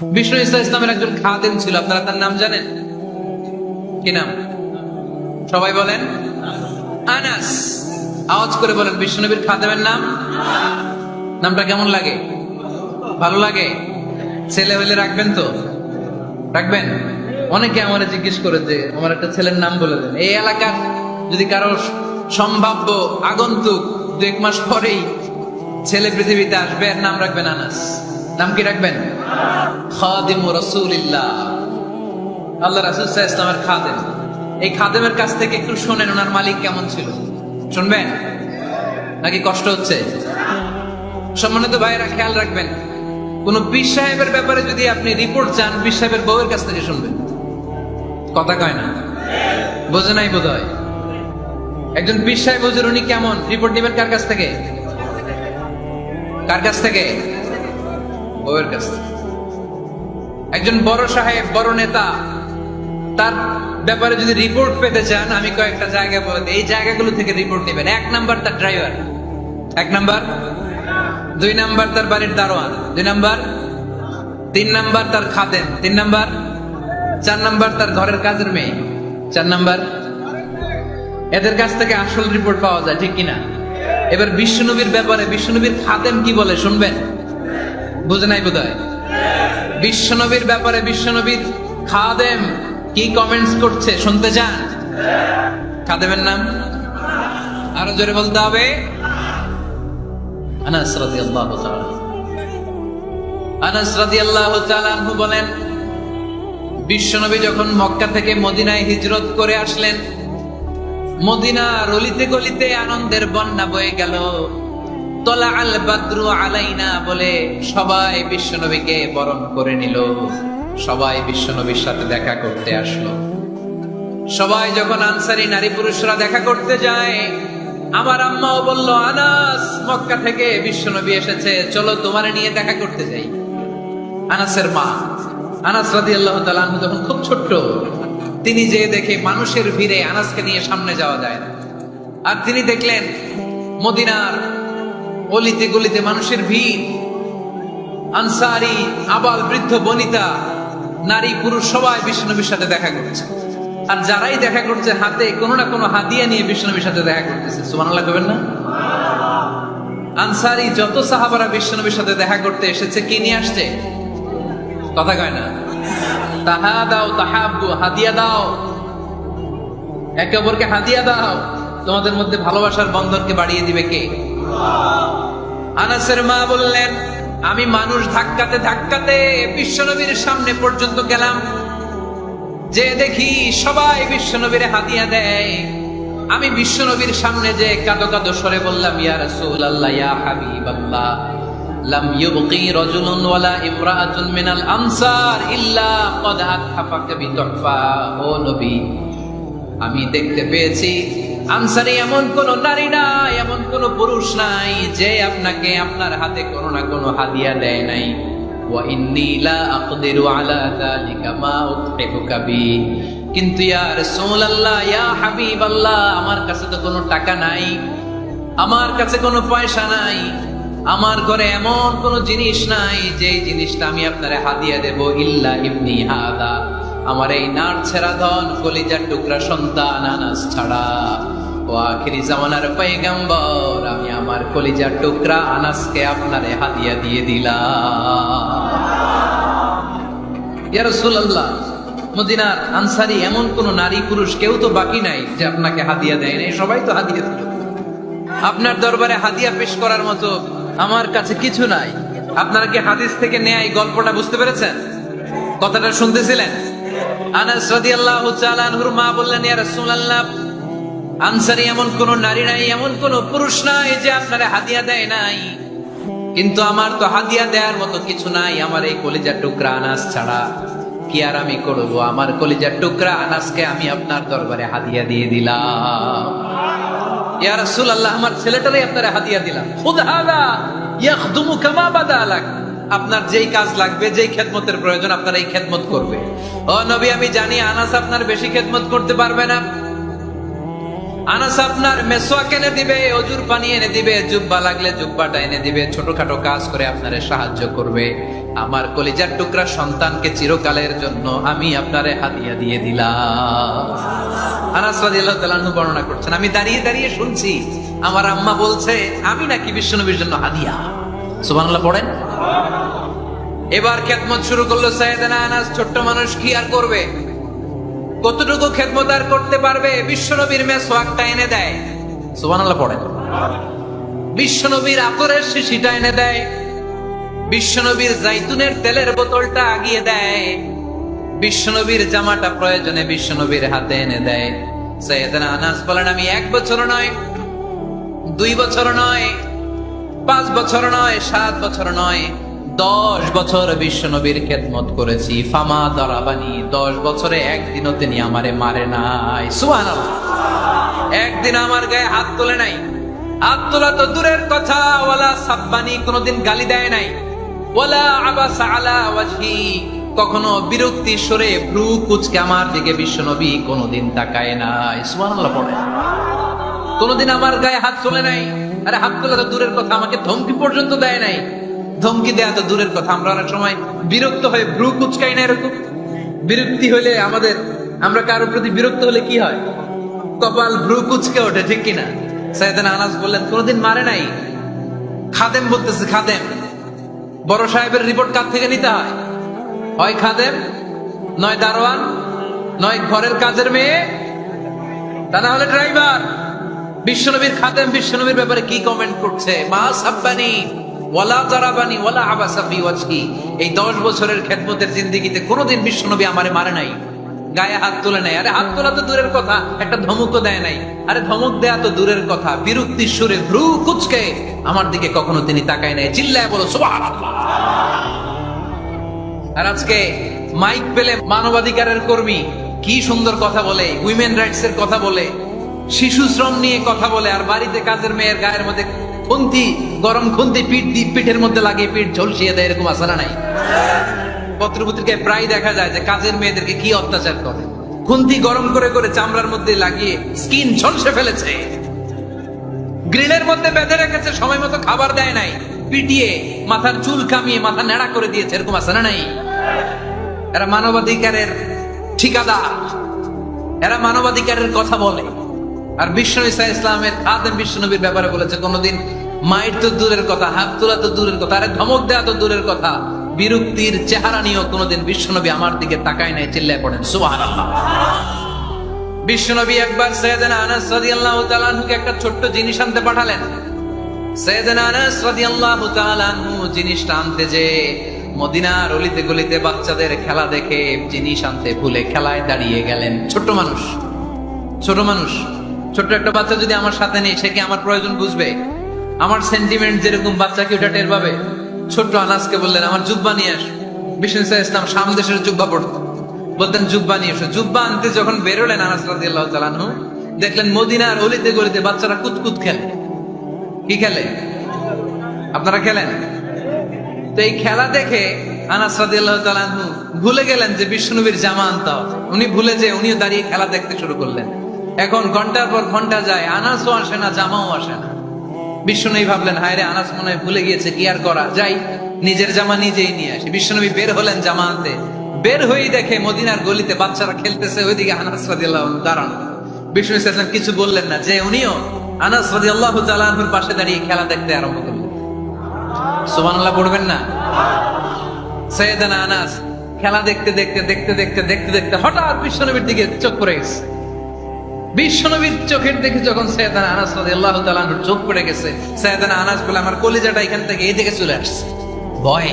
বিষ্ণু ইসা ইসলামের একজন খাদেম ছিল, আপনারা তার নাম জানেন? কি নাম? সবাই বলেন আনাস। আওয়াজ করে বলেন বিষ্ণু নবীর খাদেমের নাম। নামটা কেমন লাগে? ভালো লাগে? ছেলে হলে রাখবেন তো? রাখবেন? অনেকে আমার জিজ্ঞেস করে যে আমার একটা ছেলের নাম বলে দেন। এই এলাকার যদি কারো সম্ভাব্য আগন্তুক 2-1 মাস পরেই ছেলে পৃথিবীতে আসবে, এর নাম রাখবেন আনাস। নাম কি রাখবেন? খাদিমু রাসূলিল্লাহ, আল্লাহ রাসূল সাল্লাল্লাহু আলাইহি ওয়াসাল্লামের খাদেম। এই খাদেমের কাছ থেকে একটু শুনেন ওনার মালিক কেমন ছিল। শুনবেন নাকি কষ্ট হচ্ছে? সম্মানিত ভাইয়েরা খেয়াল রাখবেন, কোন পীর সাহেবের ব্যাপারে যদি আপনি রিপোর্ট চান, পীর সাহেবের বউয়ের কাছ থেকে শুনবেন। কথা কয় না? বোঝে নাই বোধ হয়। একজন পীর সাহেব হুজুর উনি কেমন, রিপোর্ট নেবেন কার কাছ থেকে? কার কাছ থেকে? বউয়ের কাছ থেকে। একজন বড় সাহেব, বড় নেতা, তার ব্যাপারে যদি রিপোর্ট পেতে চান, আমি কয়েকটা জায়গা বলে দিই, এই জায়গাগুলো থেকে রিপোর্ট নেবেন। 1 নাম্বার তার ড্রাইভার, 1 নাম্বার। 2 নাম্বার তার বাড়ির দারোয়ান, 2 নাম্বার। 3 নাম্বার তার খাদেম, 3 নাম্বার। 4 নাম্বার তার ঘরের কাজের মেয়ে, 4 নাম্বার। এদের কাছ থেকে আসল রিপোর্ট পাওয়া যায়, ঠিক কিনা? এবার বিশ্বনবীর ব্যাপারে বিশ্বনবীর খাদেম কি বলে শুনবেন? বুঝে নাই বোধহয়। বিশ্বনবীর ব্যাপারে বিশ্বনবীর খাদেম কি কমেন্টস করছে শুনতে চান? খাদেমের নাম আরো জোরে বলতে হবে। আনাস রাদিয়াল্লাহু তাআলা, আনাস রাদিয়াল্লাহু তাআলা আনহু বলেন, বিশ্বনবী যখন মক্কা থেকে মদিনায় হিজরত করে আসলেন, মদিনার অলিতে গলিতে আনন্দের বন্যা বয়ে গেল। তলা আল বাদরু আলাইনা বলে সবাই বিশ্বনবীকে বরণ করে নিল, সবাই বিশ্বনবীর সাথে দেখা করতে আসলো। সবাই যখন আনসারী নারী পুরুষরা দেখা করতে যায়, আমার আম্মাও বলল, আনাস, মক্কা থেকে বিশ্বনবী এসেছে, চলো তোমারে নিয়ে দেখা করতে যাই। আনাসের মা আনাস রাদিয়াল্লাহু তাআলা আনহু যখন খুব ছোট্ট, তিনি যে দেখে মানুষের ভিড়ে আনাসকে নিয়ে সামনে যাওয়া যায় না। আর তিনি দেখলেন মদিনার অলিতে গলিতে মানুষের ভিড়, আনসারী, আবাল বৃদ্ধ বনিতা, নারী পুরুষ সবাই বিশ্বনবীর সাথে দেখা করছে। আর যারাই দেখা করছে হাতে কোনো না কোনো হাদিয়া নিয়ে বিশ্বনবীর সাথে দেখা করতেছে। সুবহানাল্লাহ কইবেন না? আনসারী যত সাহাবারা বিশ্বনবীর সাথে দেখা করতে এসেছে, কি নিয়ে আসছে? কথা কয় না? তাহাদাও তাহাব্বু, হাদিয়া দাও, একে অপরকে হাদিয়া দাও। তোমাদের মধ্যে ভালোবাসার বন্ধনকে বাড়িয়ে দিবে কে? আনাসের মা বললেন, আমি মানুষ ধাক্কাতে ধাক্কাতে বিশ্বনবীর সামনে পর্যন্ত গেলাম, যে দেখি সবাই বিশ্বনবীর হাদিয়া দেয়। আমি বিশ্বনবীর সামনে যে কাঁদো কাঁদো স্বরে বললাম, ইয়া রাসূলুল্লাহ, ইয়া হাবিবাল্লাহ, লাম ইউবকি রাজুলুন ওয়ালা ইমরাআতুন মিনাল আনসার ইল্লা ক্বাদ আতহাফাকা বিতুহফা। ও নবী, আমি দেখতে পেয়েছি আনসারী এমন কোন নারী নাই, এমন কোন পুরুষ নাই যে আপনাকে আপনার হাতে কোনো না কোনো হাদিয়া দেয় নাই। ওয়া ইন্নী লা আকদিরু আলা যালিকা মা উতহিফুকা বি। কিন্তু ইয়া রাসূলুল্লাহ, ইয়া হাবিবাল্লাহ, আমার কাছে তো কোনো টাকা নাই, আমার কাছে কোনো পয়সা নাই, আমার ঘরে এমন কোন জিনিস নাই যে জিনিসটা আমি আপনারে হাদিয়া দেব, ইল্লা ইবনি হাদা, আমার এই নার ছেড়া ধন কলিজার টুকরা সন্তান আনাস ছাড়া। ও আখিরি জামানার পয়গম্বর, আমি আমার কলিজার টুকরা আনাসকে আপনারে হাদিয়া দিয়ে দিলাম। ইয়া রাসূলুল্লাহ, মদিনার আনসারী এমন কোন নারী পুরুষ কেউ তো বাকি নাই যে আপনাকে হাদিয়া দেয় নাই, সবাই তো হাদিয়া দিল। আপনার দরবারে হাদিয়া পেশ করার মতো আমার কাছে কিছু নাই। আপনারা কি হাদিস থেকে নেয়া এই গল্পটা বুঝতে পেরেছেন? কথাটা শুনতেছিলেন? আনাস রাদিয়াল্লাহু তাআলা আনহুর মা বললেন, ইয়া রাসূলুল্লাহ, আনসারী এমন কোন নারী নাই, এমন কোন পুরুষ নাই যে আপনারে হাদিয়া দেয় নাই, কিন্তু আমার তো হাদিয়া দেওয়ার মতো কিছু নাই আমার এই কলিজার টুকরা আনাস ছাড়া। কি আর আমি করব, আমার কলিজার টুকরা আনাসকে আমি আপনার দরবারে হাদিয়া দিয়ে দিলাম। ইয়া রাসূলুল্লাহ, আমার ছেলেটারই আপনারে হাদিয়া দিলাম। খুদ হাদা ইয়াখদুমু কামা বাদা লাক, আপনার যেই কাজ লাগবে, যেই খেদমতের প্রয়োজন, আপনার এই খেদমত করবে। ও নবী, আমি জানি আনাস আপনার বেশি খেদমত করতে পারবে না, আনাস আপনার মেসওয়াক এনে দিবে, অজুর পানি এনে দিবে, জুব্বা লাগলে জুব্বাটা এনে দিবে, ছোটখাটো কাজ করে আপনারে সাহায্য করবে। আমার কলিজার টুকরা সন্তানকে চিরকালের জন্য আমি আপনারে হাদিয়া দিয়ে দিলাম। আনাস রাদিয়াল্লাহু তাআলা আনহু বর্ণনা করছেন, আমি দাঁড়িয়ে দাঁড়িয়ে শুনছি আমার আম্মা বলছে আমি নাকি বিশ্বনবীর জন্য হাদিয়া। সুবহানাল্লাহ পড়েন। এবার খেদমত শুরু করলো সাইয়েদনা আনাস। ছোট্ট মানুষ কি আর করবে, কতটুকু খেদমত আর করতে পারবে? বিশ্বনবীর মেসওয়াকটা এনে দেয়। সুবহানাল্লাহ পড়েন। বিশ্বনবীর আতরের শিশিটা এনে দেয়, বিশ্বনবীর জাইতুনের তেলের বোতলটা আগিয়ে দেয়, বিশ্বনবীর জামাটা প্রয়োজনে বিশ্বনবীর হাতে এনে দেয়। সাইয়েদনা আনাস বলেন, আমি 1 বছর নয়, 2 বছর নয়, 5 বছর নয়, 7 বছর নয়, 10 বছর বিশ্বনবীর খেদমত করেছি। ফামা দারাবানি, 10 বছরে একদিনও তিনি আমারে মারে নাই। সুবহানাল্লাহ। একদিন আমার গায়ে হাত তোলে নাই। হাত তোলা তো দূরের কথা, ওয়ালা সাব্বানি, কোনদিন গালি দেয় নাই। ওয়ালা আবাসা আলা ওয়াজহি, কখনো বিরক্তি সরে ভ্রু কুঁচকে আমার দিকে বিশ্বনবী কোনদিন তাকায় নাই। সুবহানাল্লাহ পড়ে। কোনদিন আমার গায়ে হাত তোলে নাই। আরে হাত তোলা তো দূরের কথা, আমাকে ধমকি পর্যন্ত দেয় নাই। ধমকি দেয়া তো দূরের কথা, আমরা অনেক সময় বিরক্ত হয়ে ভ্রু কুচকাই না। এরকম বিরক্তি হলে আমরা কারোর প্রতি বিরক্ত হলে কি হয়? কপাল ভ্রু কুচকে ওঠে, ঠিক কিনা? সাইয়েদনা আনাস বললেন কোনদিন মারে নাই। খাদেম বলতেছে, খাদেম, বড় সাহেবের রিপোর্ট কার থেকে নিতে হয়? হয় খাদেম, নয় দারোয়ান, নয় ঘরের কাজের মেয়ে, তা না হলে ড্রাইভার। বিশ্বনবীর খাদেম বিশ্বনবীর ব্যাপারে কি কমেন্ট করছে? মা সাব্বানি ওয়ালা দারাবানি ওয়ালা আবাসা ফি ওয়াজহি। এই 10 বছরের খেদমতের জিন্দেগিতে কোনোদিন বিশ্বনবী আমারে মারে নাই, গায়ে হাত তোলে নাই। আরে হাত তোলা তো দূরের কথা, একটা ধমকও দেয় নাই। আরে ধমক দেয়া তো দূরের কথা, বিরক্তির সুরে ভ্রু কুচকে আমার দিকে কখনো তিনি তাকায় নাই। চিল্লায় বলো সুবহানাল্লাহ। আর আজকে মাইক পেলে মানবাধিকারের কর্মী কি সুন্দর কথা বলে, উইমেন রাইটস এর কথা বলে, শিশু শ্রম নিয়ে কথা বলে, আর বাড়িতে কাজের মেয়ের গায়ের মধ্যে খুন্তি, গরম খুন্তি পিঠের মধ্যে লাগিয়ে পিঠ ঝলসিয়ে দেয়। এরকম আছে না নাই? পত্রপত্রিকায় প্রায় দেখা যায় যে কাজের মেয়েদেরকে কি অত্যাচার করে। খুন্তি গরম করে করে চামড়ার মধ্যে লাগিয়ে স্কিন ঝলসে ফেলেছে, গ্রিলের মধ্যে বেঁধে রেখেছে, সময় মতো খাবার দেয় নাই, পিটিয়ে মাথার চুল কামিয়ে মাথা নেড়া করে দিয়েছে। এরকম আছে না নাই? এরা মানবাধিকারের ঠিকাদার, এরা মানবাধিকারের কথা বলে। আর বিশ্বনবী সাল্লাল্লাহু আলাইহি ওয়াসাল্লামের খাদেম বিশ্বনবীর ব্যাপারে বলেছে কোনদিন মাইর তো দূরের কথা, হাত তোলা তো দূরের কথা, আরে ধমক দেয়া তো দূরের কথা, বিরক্তির চেহারা নিয়েও কোনদিন বিশ্বনবী আমার দিকে তাকায় নাই। চিল্লায় পড়েন সুবহানাল্লাহ। বিশ্বনবী একবার সাইয়েদনা আনাস রাদিয়াল্লাহু তাআলা আনহুকে একটা ছোট্ট জিনিস আনতে পাঠালেন। সাইয়েদনা আনাস রাদিয়াল্লাহু তাআলা আনহু জিনিসটা আনতে যে মদিনার অলিতে গলিতে বাচ্চাদের খেলা দেখে জিনিস আনতে ভুলে খেলায় দাঁড়িয়ে গেলেন। ছোট মানুষ, ছোট্ট একটা বাচ্চা যদি আমার সাথে নেই, সে কি আমার প্রয়োজন বুঝবে? আমার সেন্টিমেন্ট যেরকম বাচ্চা কি ওটা টের পাবে? ছোট্ট আনাসকে বললেন আমার জুব্বা নিয়ে আস। বিষ্ণু ইসলাম শাম দেশের জুব্বা পড়তো, বলতেন জুব্বা নিয়ে এসো। জুব্বা আনতে যখন বেরোলেন আনাস রাদিয়াল্লাহু তাআলা আনহু, দেখলেন মদিনার অলিতে গলিতে বাচ্চারা কুতকুত খেলে। কি খেলে? আপনারা খেলেন তো? এই খেলা দেখে আনাস রাদিয়াল্লাহু তাআলা আনহু ভুলে গেলেন যে বিশ্বনবীর জামা আনতে হবে। উনি ভুলে যে উনিও দাঁড়িয়ে খেলা দেখতে শুরু করলেন। এখন ঘন্টার পর ঘন্টা যায়, আনাসও আসে না, জামাও আসে না। বিশ্বনবী ভাবলেন হায় রে, আনাস মনে হয় ভুলে গিয়েছে, কি আর করা যাই, নিজের জামা নিজেই নিয়ে আসে। বিশ্বনবী বের হলেন জামা আনতে। বের হয়েই দেখে মদিনার গলিতে বাচ্চারা খেলতেছে, ওইদিকে আনাস রাদিয়াল্লাহু আনহু দাঁড়ানো। বিষ্ণু ইসলাম কিছু বললেন না, যে উনিও আনাস রাদিয়াল্লাহু তাআলা আনহুর পাশে দাঁড়িয়ে খেলা দেখতে আরম্ভ করলেন। সুবহানাল্লাহ পড়বেন না? সাইয়েদনা আনাস খেলা দেখতে দেখতে দেখতে দেখতে দেখতে দেখতে হঠাৎ বিশ্বনবীর দিকে চোখ পড়ে গেছে। বিশ্বনবীর চোখের দেখে যখন সাইয়েদনা আনাস রাদিয়াল্লাহু তাআলা আনহুর চোখ পড়ে গেছে, সাইয়েদনা আনাস বলে আমার কলিজাটা এখান থেকে এই দিকে চলে আসছে। ভয়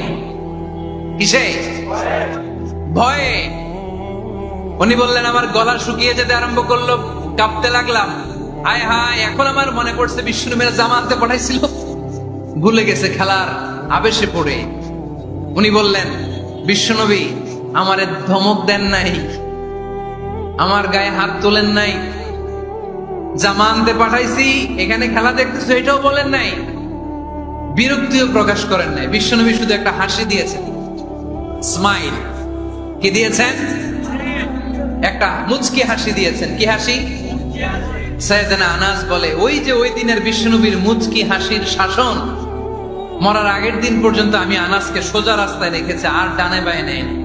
কিসে? ভয়ে। উনি বললেন আমার গলা শুকিয়ে যেতে আরম্ভ করলো, কাঁপতে লাগলাম। হায় হায়, এখন আমার মনে পড়ছে বিশ্বনবীর জামা আনতে পাঠাইছিল, ভুলে গেছে খেলার আবেশে পড়ে। উনি বললেন বিশ্বনবী আমারে ধমক দেন নাই, আমার গায়ে হাত তোলেন নাই, জামা আনতে পাঠাইছি, এখানে খেলা দেখতেছো এটাও বলেন নাই, বিরক্তিও প্রকাশ করেন নাই। বিশ্বনবী শুধু একটা হাসি দিয়েছেন, স্মাইল। কি দিয়েছেন? একটা মুচকি হাসি দিয়েছেন। কি হাসি? সাইয়েদনা আনাস বলে, ওই যে ওই দিনের বিশ্বনবীর মুচকি হাসির শাসন, মরার আগের দিন পর্যন্ত আমি আনাসকে সোজা রাস্তায় রেখেছি, আর ডানে বায়ে নেয়নি।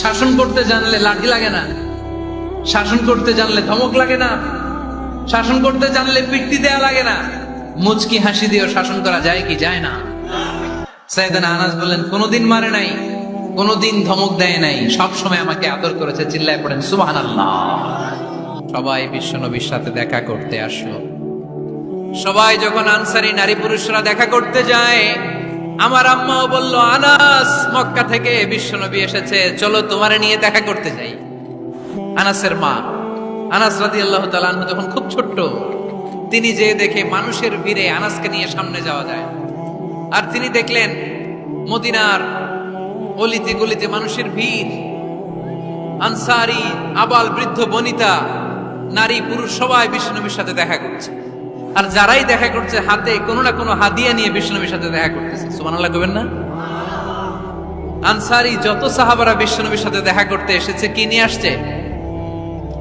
শাসন করতে জানলে লাঠি লাগে না, শাসন করতে জানলে ধমক লাগে না, শাসন করতে জানলে পিট্টি দেয়া লাগে না, মুচকি হাসি দিয়েও শাসন করা যায় কি যায় না? সাইয়েদনা আনাস বলেন, কোনোদিন মারে নাই, কোনোদিন ধমক দেয় নাই, সব সময় আমাকে আদর করেছে। চিল্লায় পড়েন সুবহানাল্লাহ। সবাই বিশ্বনবীর সাথে দেখা করতে আসলো। সবাই যখন আনসারী নারী পুরুষরা দেখা করতে যায়, আমার আম্মাও বলল, আনাস, মক্কা থেকে বিশ্বনবী এসেছে, চলো তোমারে নিয়ে দেখা করতে যাই। আনাসের মা আনাস রাদিয়াল্লাহু তাআলা আনহু তখন খুব ছোট্ট, তিনি যে দেখে মানুষের ভিড়ে আনাসকে নিয়ে সামনে যাওয়া যায়, আর তিনি দেখলেন মদিনার অলিতে গলিতে মানুষের ভিড়, আনসারী আবাল বৃদ্ধ বনিতা নারী পুরুষ সবাই বিশ্বনবীর সাথে দেখা করছে, আর যারাই দেখা করছে হাতে কোনো না কোনো হাদিয়া নিয়ে বিশ্বনবীর সাথে দেখা করতেছে। সুবহানাল্লাহ কইবেন না? আনসারী যত সাহাবারা বিশ্বনবীর সাথে দেখা করতে এসেছে, কি নিয়ে আসছে?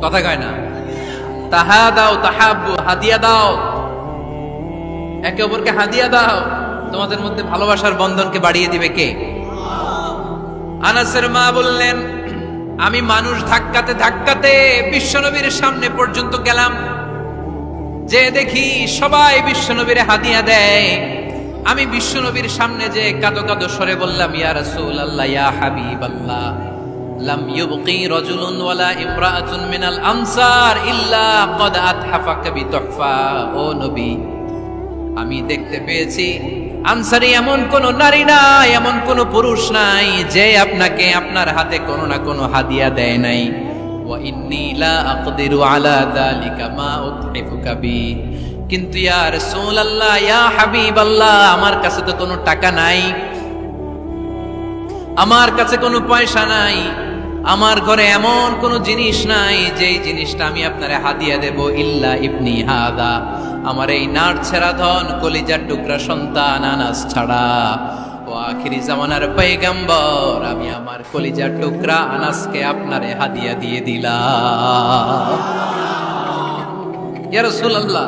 কথা কয় না? তাহাদাও তাহাব্বু, হাদিয়া দাও, একে অপরকে হাদিয়া দাও, তোমাদের মধ্যে ভালোবাসার বন্ধনকে বাড়িয়ে দিবে কে? আনাসের মা বললেন, আমি মানুষ ধাক্কাতে ধাক্কাতে বিশ্বনবীর সামনে পর্যন্ত গেলাম, যে দেখি সবাই বিশ্বনবীর হাদিয়া দেয়। আমি বিশ্বনবীর সামনে যে কাঁদো কাঁদো স্বরে বললাম, ইয়া রাসূলুল্লাহ, ইয়া হাবিবাল্লাহ, লাম ইউবকি রাজুলুন ওয়ালা ইমরাআতুন মিনাল আনসার ইল্লা ক্বাদ আতহাফাকা বিতুহফা। ও নবী, আমি দেখতে পেয়েছি আনসারী এমন কোন নারী নাই, এমন কোন পুরুষ নাই যে আপনাকে আপনার হাতে কোনো না কোনো হাদিয়া দেয় নাই। ওয়া ইন্নী লা আকদিরু আলা যালিকা মা উতহিফুকা বি। কিন্তু ইয়া রাসূলুল্লাহ, ইয়া হাবিবাল্লাহ, আমার কাছে তো কোনো টাকা নাই, আমার কাছে কোনো পয়সা নাই, আমার ঘরে এমন কোনো জিনিস নাই যেই জিনিসটা আমি আপনারে হাদিয়া দেব, ইল্লা ইবনি হাদা, আমার এই নাড়ছেড়া ধন কলিজার টুকরা সন্তান আনাস ছাড়া। ও আখিরি জামানার পয়গম্বর, আমি আমার কলিজার টুকরা আনাসকে আপনারে হাদিয়া দিয়ে দিলাম। ইয়া রাসূলুল্লাহ,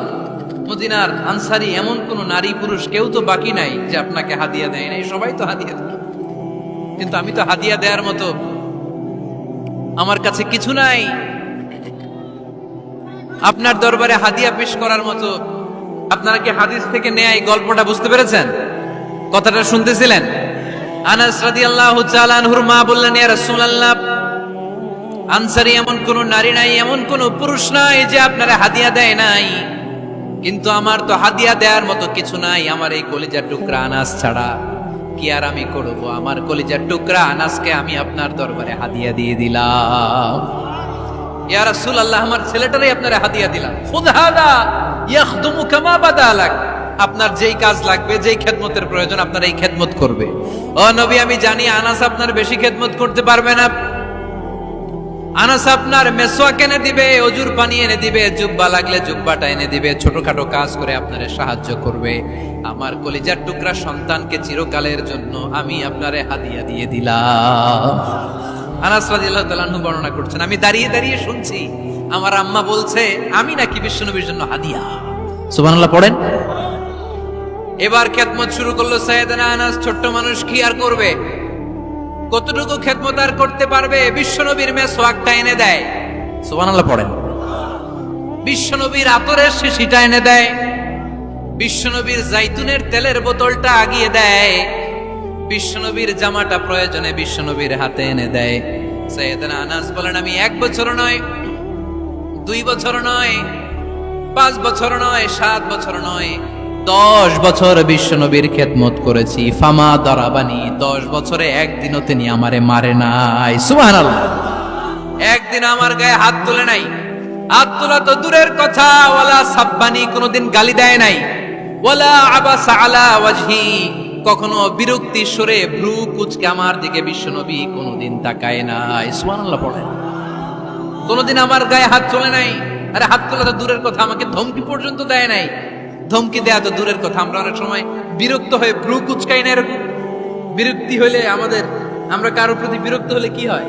মদিনার আনসারী এমন কোন নারী পুরুষ কেউ তো বাকি নাই যে আপনাকে হাদিয়া দেয় নাই, সবাই তো হাদিয়া দেয়, কিন্তু আমি তো হাদিয়া দেওয়ার মতো আমার কাছে কিছু নাই, আপনার দরবারে হাদিয়া পেশ করার মতো। আপনারা কি হাদিস থেকে নেয়া এই গল্পটা বুঝতে পেরেছেন? কথাটা শুনতেছিলেন? আনাস রাদিয়াল্লাহু তাআলা আনহুর মা বললেন, ইয়া রাসূলুল্লাহ, আনসারী এমন কোন নারী নাই, এমন কোন পুরুষ নাই যে আপনারা হাদিয়া দেয় নাই, কিন্তু আমার তো হাদিয়া দেওয়ার মতো কিছু নাই, আমার এই কলিজার টুকরা আনাস ছাড়া। কি আর আমি করব? আমার কলিজার টুকরা আনাসকে আমি আপনার দরবারে হাদিয়া দিয়ে দিলাম। ইয়া রাসূলুল্লাহ, আমার ছেলেটারই আপনারে হাদিয়া দিলাম। খুদ হাদা ইয়াখদুমু কামা বাদালাক, আপনার যেই কাজ লাগবে, যেই খেদমতের প্রয়োজন, আপনার এই খেদমত করবে। ও নবী, আমি জানি আনাস আপনার বেশি খেদমত করতে পারবে না, আনাস আপনার মেসওয়াক এনে দিবে, অজুর পানি এনে দিবে, জুব্বা লাগলে জুব্বাটা এনে দিবে, ছোটখাটো কাজ করে আপনারে সাহায্য করবে। আমার কলিজার টুকরা সন্তানকে চিরকালের জন্য আমি আপনারে হাদিয়া দিয়ে দিলাম। আনাস রাদিয়াল্লাহু তাআলা আনহু বর্ণনা করছেন, আমি দাঁড়িয়ে দাঁড়িয়ে শুনছি আমার আম্মা বলছে আমি নাকি বিশ্বনবীর জন্য হাদিয়া। সুবহানাল্লাহ পড়েন। এবার খেদমত শুরু করলো সাইয়েদনা আনাস। ছোট্ট মানুষ কি আর করবে, কতটুকু খেদমত আর করতে পারবে? বিশ্বনবীর মেসওয়াকটা এনে দেয়। সুবহানাল্লাহ পড়েন। বিশ্বনবীর আতরের শিশিটা এনে দেয়, বিশ্বনবীর জাইতুনের তেলের বোতলটা আগিয়ে দেয়, বিশ্বনবীর জামাটা প্রয়োজনে বিশ্বনবীর হাতে এনে দেয়। সাইয়েদনা আনাস বলেন, আমি 1 বছর নয়, 2 বছর নয়, 5 বছর নয়, 7 বছর নয়, 10 বছর বিশ্বনবীর খেদমত করেছি। ফামা দারাবানি, 10 বছরে একদিনও তিনি আমারে মারে নাই। সুবহানাল্লাহ। একদিন আমার গায়ে হাত তুলে নাই, হাত তোলা তো দূরের কথা, ওয়ালা সাব্বানি, কোনোদিন গালি দেয় নাই, ওয়ালা আবাসা আলা ওয়াজহি, কখনো বিরক্তি সুরে ভ্রু কুচকে আমার দিকে বিশ্বনবী কোনোদিন তাকায় নাই। সুবহানাল্লাহ পড়েন। কোনোদিন আমার গায়ে হাত তোলে নাই। আরে হাত তোলা তো দূরের কথা, আমাকে ধমকি পর্যন্ত দেয় নাই। ধমকি দেয়া তো দূরের কথা, আমরা অনেক সময় বিরক্ত হয়ে ভ্রু কুচকাই না, এরকম বিরক্তি হলে আমরা কারোর প্রতি বিরক্ত হলে কি হয়?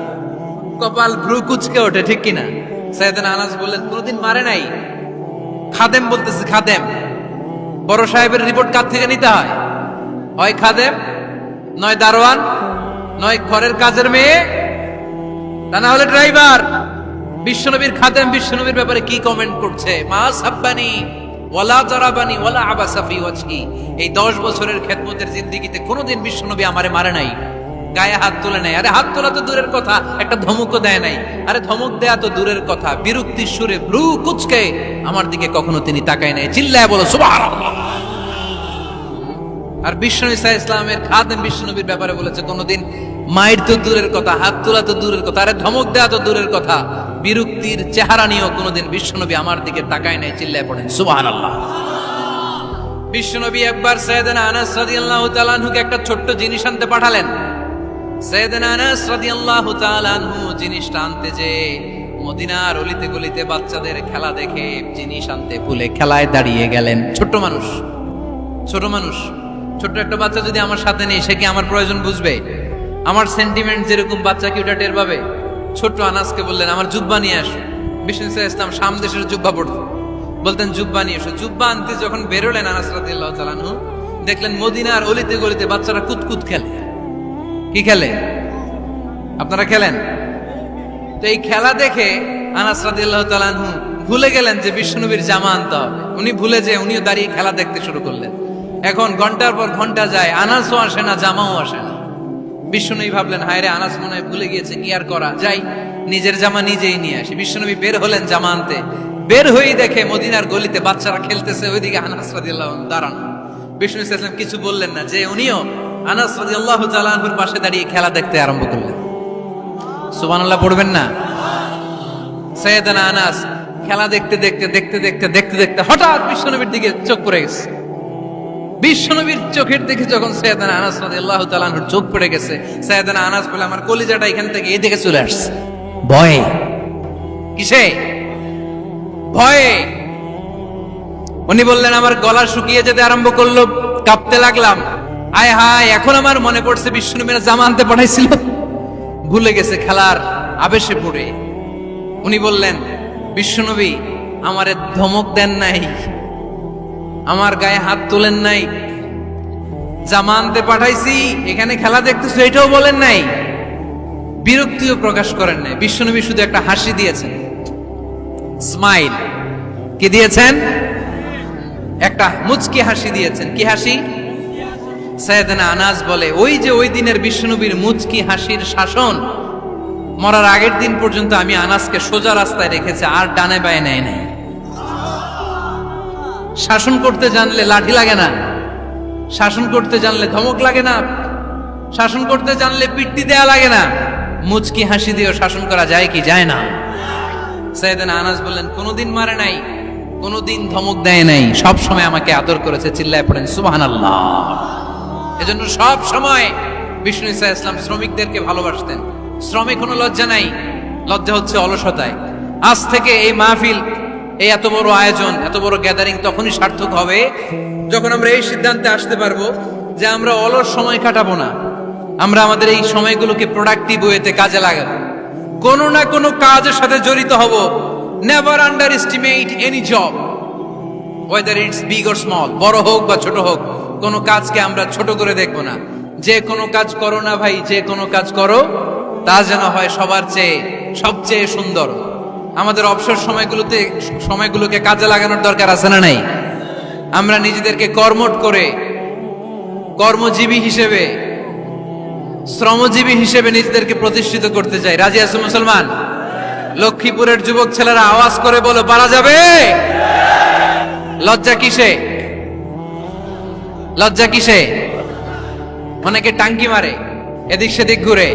কপাল ভ্রু কুচকে ওঠে, ঠিক কিনা? সাইয়েদনা আনাস বললেন কোনোদিন মারে নাই। খাদেম বলতেছে, খাদেম। বড় সাহেবের রিপোর্ট কার থেকে নিতে হয়? হয় খাদেম, নয় দারোয়ান, নয় ঘরের কাজের মেয়ে, তা না হলে ড্রাইভার। বিশ্বনবীর খাদেম বিশ্বনবীর ব্যাপারে কি কমেন্ট করছে? মা সাব্বানি ওয়ালা জারাবানি ওয়ালা আবাসা ফি ওয়াজহি। এই 10 বছরের খেদমতের জিন্দেগিতে কোনোদিন বিশ্বনবী আমারে মারে নাই, গায়ে হাত তুলে নাই। আরে হাত তোলা তো দূরের কথা, একটা ধমকও দেয় নাই। আরে ধমক দেয়া তো দূরের কথা, বিরক্তির সুরে ভ্রু কুঁচকে আমার দিকে কখনো তিনি তাকায় নাই। চিল্লায় বলো সুবহানাল্লাহ। আর বিশ্বনবী সাল্লাল্লাহু আলাইহি ইসলামের খাদেম বিশ্বনবীর ব্যাপারে বলেছে কোনোদিন মায়ের তো দূরের কথা, হাত তোলা তো দূরের কথা, আরে ধমক দেয়া তো দূরের কথা, বিরক্তির চেহারা নিয়েও কোনোদিন বিশ্বনবী আমার দিকে তাকায় নাই। চিল্লায় পড়েন সুবহানাল্লাহ। বিশ্বনবী একবার সাইয়েদনা আনাস রাদিয়াল্লাহু তাআলা আনহুকে একটা ছোট্ট জিনিস আনতে পাঠালেন। সাইয়েদনা আনাস রাদিয়াল্লাহু তাআলা আনহু জিনিসটা আনতে যে মদিনার অলিতে গলিতে বাচ্চাদের খেলা দেখে জিনিস আনতে ভুলে খেলায় দাঁড়িয়ে গেলেন। ছোট মানুষ, ছোট্ট একটা বাচ্চা যদি আমার সাথে নেই, সে কি আমার প্রয়োজন বুঝবে? আমার সেন্টিমেন্ট যেরকম বাচ্চা কি ওটা টের পাবে? ছোট্ট আনাসকে বললেন আমার জুব্বা নিয়ে আসো। বিষ্ণু ইসলাম শাম দেশের জুব্বা পড়তো, বলতেন জুব্বা নিয়ে এসো। জুব্বা আনতে যখন বেরোলেন আনাস রাদিয়াল্লাহু তাআলা আনহু, দেখলেন মদিনার অলিতে গলিতে বাচ্চারা কুতকুত খেলে। কি খেলে? আপনারা খেলেন তো? এই খেলা দেখে আনাস রাদিয়াল্লাহু তাআলা আনহু ভুলে গেলেন যে বিশ্বনবীর জামা আনতে হবে। উনি ভুলে যে উনিও দাঁড়িয়ে খেলা দেখতে শুরু করলেন। এখন ঘন্টার পর ঘন্টা যায়, আনাসও আসে না, জামাও আসে না। বিশ্বনবী ভাবলেন হায় রে, আনাস মনে হয় ভুলে গিয়েছে, কি আর করা যাই, নিজের জামা নিজেই নিয়ে আসি। বিশ্বনবী বের হলেন জামা আনতে। বের হয়েই দেখে মদিনার গলিতে বাচ্চারা খেলতেছে, ওইদিকে আনাস রাদিয়াল্লাহু আনহু দাঁড়ান। বিষ্ণু ইসলাম কিছু বললেন না, যে উনিও আনাস রাদিয়াল্লাহু তাআলা আনহুর পাশে দাঁড়িয়ে খেলা দেখতে আরম্ভ করলেন। সুবহানাল্লাহ পড়বেন না? সাইয়েদনা আনাস খেলা দেখতে দেখতে দেখতে দেখতে দেখতে দেখতে হঠাৎ বিশ্বনবীর দিকে চোখ পড়ে গেছে। বিশ্বনবীর চোখের দিকে যখন সাইয়েদনা আনাস রাদিয়াল্লাহু তাআলা আনহুর চোখ পড়ে গেছে, সাইয়েদনা আনাস বলে আমার কলিজাটা এখান থেকে এই দিকে চলে আসছে। ভয়ে। কিসে? ভয়ে। উনি বললেন আমার গলা শুকিয়ে যেতে আরম্ভ করলো, কাঁপতে লাগলাম। আয় হায়, এখন আমার মনে পড়ছে বিশ্বনবীর জামা আনতে পাঠাইছিল, ভুলে গেছে খেলার আবেশে পড়ে। উনি বললেন বিশ্বনবী আমারে ধমক দেন নাই, আমার গায়ে হাত তোলেন নাই, জামা আনতে পাঠাইছি, এখানে খেলা দেখতেছো এটাও বলেন নাই, বিরক্তিও প্রকাশ করেন নাই। বিশ্বনবী শুধু একটা হাসি দিয়েছেন, স্মাইল। কি দিয়েছেন? একটা মুচকি হাসি দিয়েছেন। কি হাসি? সাইয়েদনা আনাস বলে ওই যে ওই দিনের বিশ্বনবীর মুচকি হাসির শাসন মরার আগের দিন পর্যন্ত আমি আনাসকে সোজা রাস্তায় রেখেছি, আর ডানে বায়ে নেয় নাই। শাসন করতে জানলে লাঠি লাগে না, শাসন করতে জানলে ধমক লাগে না, শাসন করতে জানলে পিট্টি দেয়া লাগে না। মুচকি হাসি দিয়েও শাসন করা যায় কি যায় না? সাইয়েদনা আনাস বললেন কোনোদিন মারে নাই, কোনোদিন ধমক দেয় নাই, সব সময় আমাকে আদর করেছে। চিল্লায় পড়েন সুবহানাল্লাহ। এজন্য সব সময় বিষ্ণু ঈসা ইসলাম শ্রমিকদেরকে ভালোবাসতেন। শ্রমে কোনো লজ্জা নাই, লজ্জা হচ্ছে অলসতায়। আজ থেকে এই মাহফিল, এই এত বড় আয়োজন, এত বড় গ্যাদারিং তখনই সার্থক হবে যখন আমরা এই সিদ্ধান্তে আসতে পারবো যে আমরা অলস সময় কাটাবো না, আমরা আমাদের এই সময়গুলোকে প্রোডাক্টিভ ওয়েতে কাজে লাগাবো, কোনো না কোনো কাজের সাথে জড়িত হব। Never under estimate any job, whether it's big or small, বড় হোক বা ছোট হোক, কোনো কাজকে আমরা ছোট করে দেখবো না। যে কোনো কাজ করো না ভাই, যে কোনো কাজ করো তা যেন হয় সবার চেয়ে সবচেয়ে সুন্দর। আমাদের অবসর সময়গুলোকে কাজে লাগানোর দরকার আছে না নাই? আমরা নিজেদেরকে কর্মঠ করে, কর্মজীবী হিসেবে, শ্রমজীবী হিসেবে নিজেদেরকে প্রতিষ্ঠিত করতে চাই। রাজি আছো মুসলমান? লক্ষ্মীপুরের যুবক ছেলেরা আওয়াজ করে বলো পারা যাবে? লজ্জা কিসে? লজ্জা কিসে? অনেকে টাঙ্কি মারে, এদিক সেদিক ঘুরে,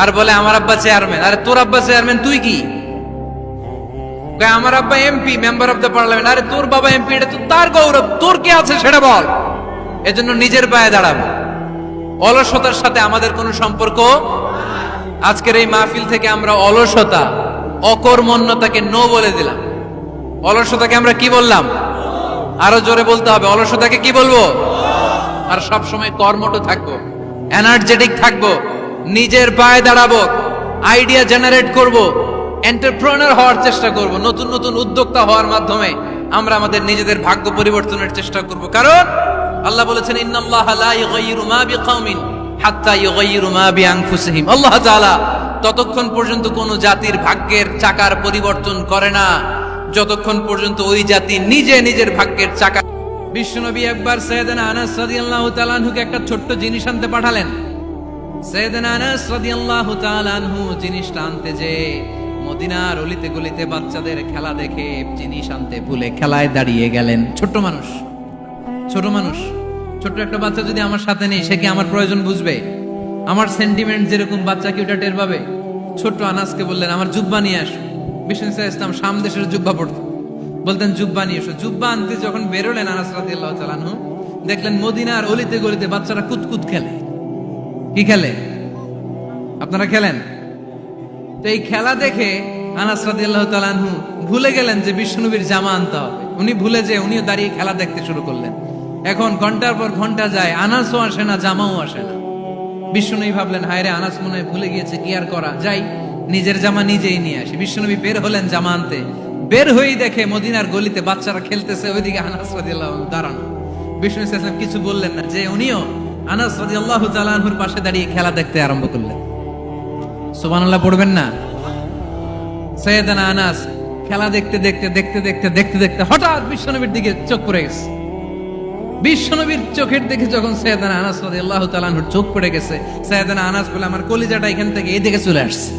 আর বলে আমার আব্বা চেয়ারম্যান। আরে তোর আব্বা চেয়ারম্যান, তুই কি? আমার আব্বা MP, member of the parliament. আরে তোর বাবা এমপি, এটা তো তার গৌরব, তোর কি আছে সেটা বল। এজন্য নিজের পায়ে দাঁড়াবো। অলসতার সাথে আমাদের কোনো সম্পর্ক। আজকের এই মাহফিল থেকে আমরা অলসতা, অকর্মণ্যতাকে নো বলে দিলাম। অলসতাকে আমরা কি বললাম? আরো জোরে বলতে হবে, অলসতাকে কি বলবো? আর সব সময় কর্মঠ থাকবো, এনার্জেটিক থাকবো, নিজের পায়ে দাঁড়াবো, আইডিয়া জেনারেট করব, এন্টারপ্রেনার হওয়ার চেষ্টা করব, নতুন নতুন উদ্যোক্তা হওয়ার মাধ্যমে আমরা আমাদের নিজেদের ভাগ্য পরিবর্তনের চেষ্টা করব। কারণ আল্লাহ বলেছেন ইন্নাল্লাহা লা ইউগাইয়িরু মা বিকাউমিন হাত্তা ইউগাইয়িরু মা বিআনফুসিহিম। আল্লাহ তাআলা ততক্ষণ পর্যন্ত কোন জাতির ভাগ্যের চাকার পরিবর্তন করে না যতক্ষণ পর্যন্ত ওই জাতি নিজে নিজের ভাগ্যের চাকা। বিশ্বনবী একবার সাইয়েদনা আনাস রাদিয়াল্লাহু তাআলা আনহুকে একটা ছোট্ট জিনিস আনতে পাঠালেন। সাইয়েদনা আনাস রাদিয়াল্লাহু তাআলা আনহু জিনিসটা আনতে যে মদিনার অলিতে গলিতে বাচ্চাদের খেলা দেখে জিনিস আনতে ভুলে খেলায় দাঁড়িয়ে গেলেন। ছোট মানুষ, ছোট্ট একটা বাচ্চা যদি আমার সাথে নেই, সে কি আমার প্রয়োজন বুঝবে? আমার সেন্টিমেন্ট যেরকম বাচ্চা কি ওটা টের পাবে? ছোট্ট আনাসকে বললেন আমার জুব্বা নিয়ে আসো। বিষ্ণু ইসলাম শাম দেশের জুব্বা পড়তো, বলতেন জুব্বা নিয়ে এসো। জুব্বা আনতে যখন বেরোলেন আনাস রাদিয়াল্লাহু তাআলা আনহু, দেখলেন মদিনার অলিতে গলিতে বাচ্চারা কুতকুত খেলে। কি খেলে? আপনারা খেলেন? তো এই খেলা দেখে আনাস রাদিয়াল্লাহু তাআলা আনহু ভুলে গেলেন যে বিশ্বনবীর জামা আনতে হবে। উনি ভুলে যে উনিও দাঁড়িয়ে খেলা দেখতে শুরু করলেন। এখন ঘন্টার পর ঘন্টা যায়, আনাসও আসে না, জামাও আসে না। বিশ্বনবী ভাবলেন হায় রে, আনাস মনে হয় ভুলে গিয়েছে, কি আর করা যাই, নিজের জামা নিজেই নিয়ে আসি। বিশ্বনবী বের হলেন জামা আনতে। বের হয়েই দেখে মদিনার গলিতে বাচ্চারা খেলতেছে, ওইদিকে আনাস রাদিয়াল্লাহু আনহু দাঁড়ানো। বিষ্ণু ইসলাম কিছু বললেন না, যে উনিও আনাস রাদিয়াল্লাহু তাআলা আনহুর পাশে দাঁড়িয়ে খেলা দেখতে আরম্ভ করলেন। সুবহানাল্লাহ পড়বেন না? সাইয়েদনা আনাস খেলা দেখতে হঠাৎ বিশ্বনবীর দিকে চোখ পড়ে গেছে। বিশ্বনবীর চোখের দিকে যখন সাইয়েদনা আনাস রাদিয়াল্লাহু তাআলা আনহুর চোখ পড়ে গেছে, সাইয়েদনা আনাস বলে আমার কলিজাটা এখান থেকে এদিকে চলে আসছে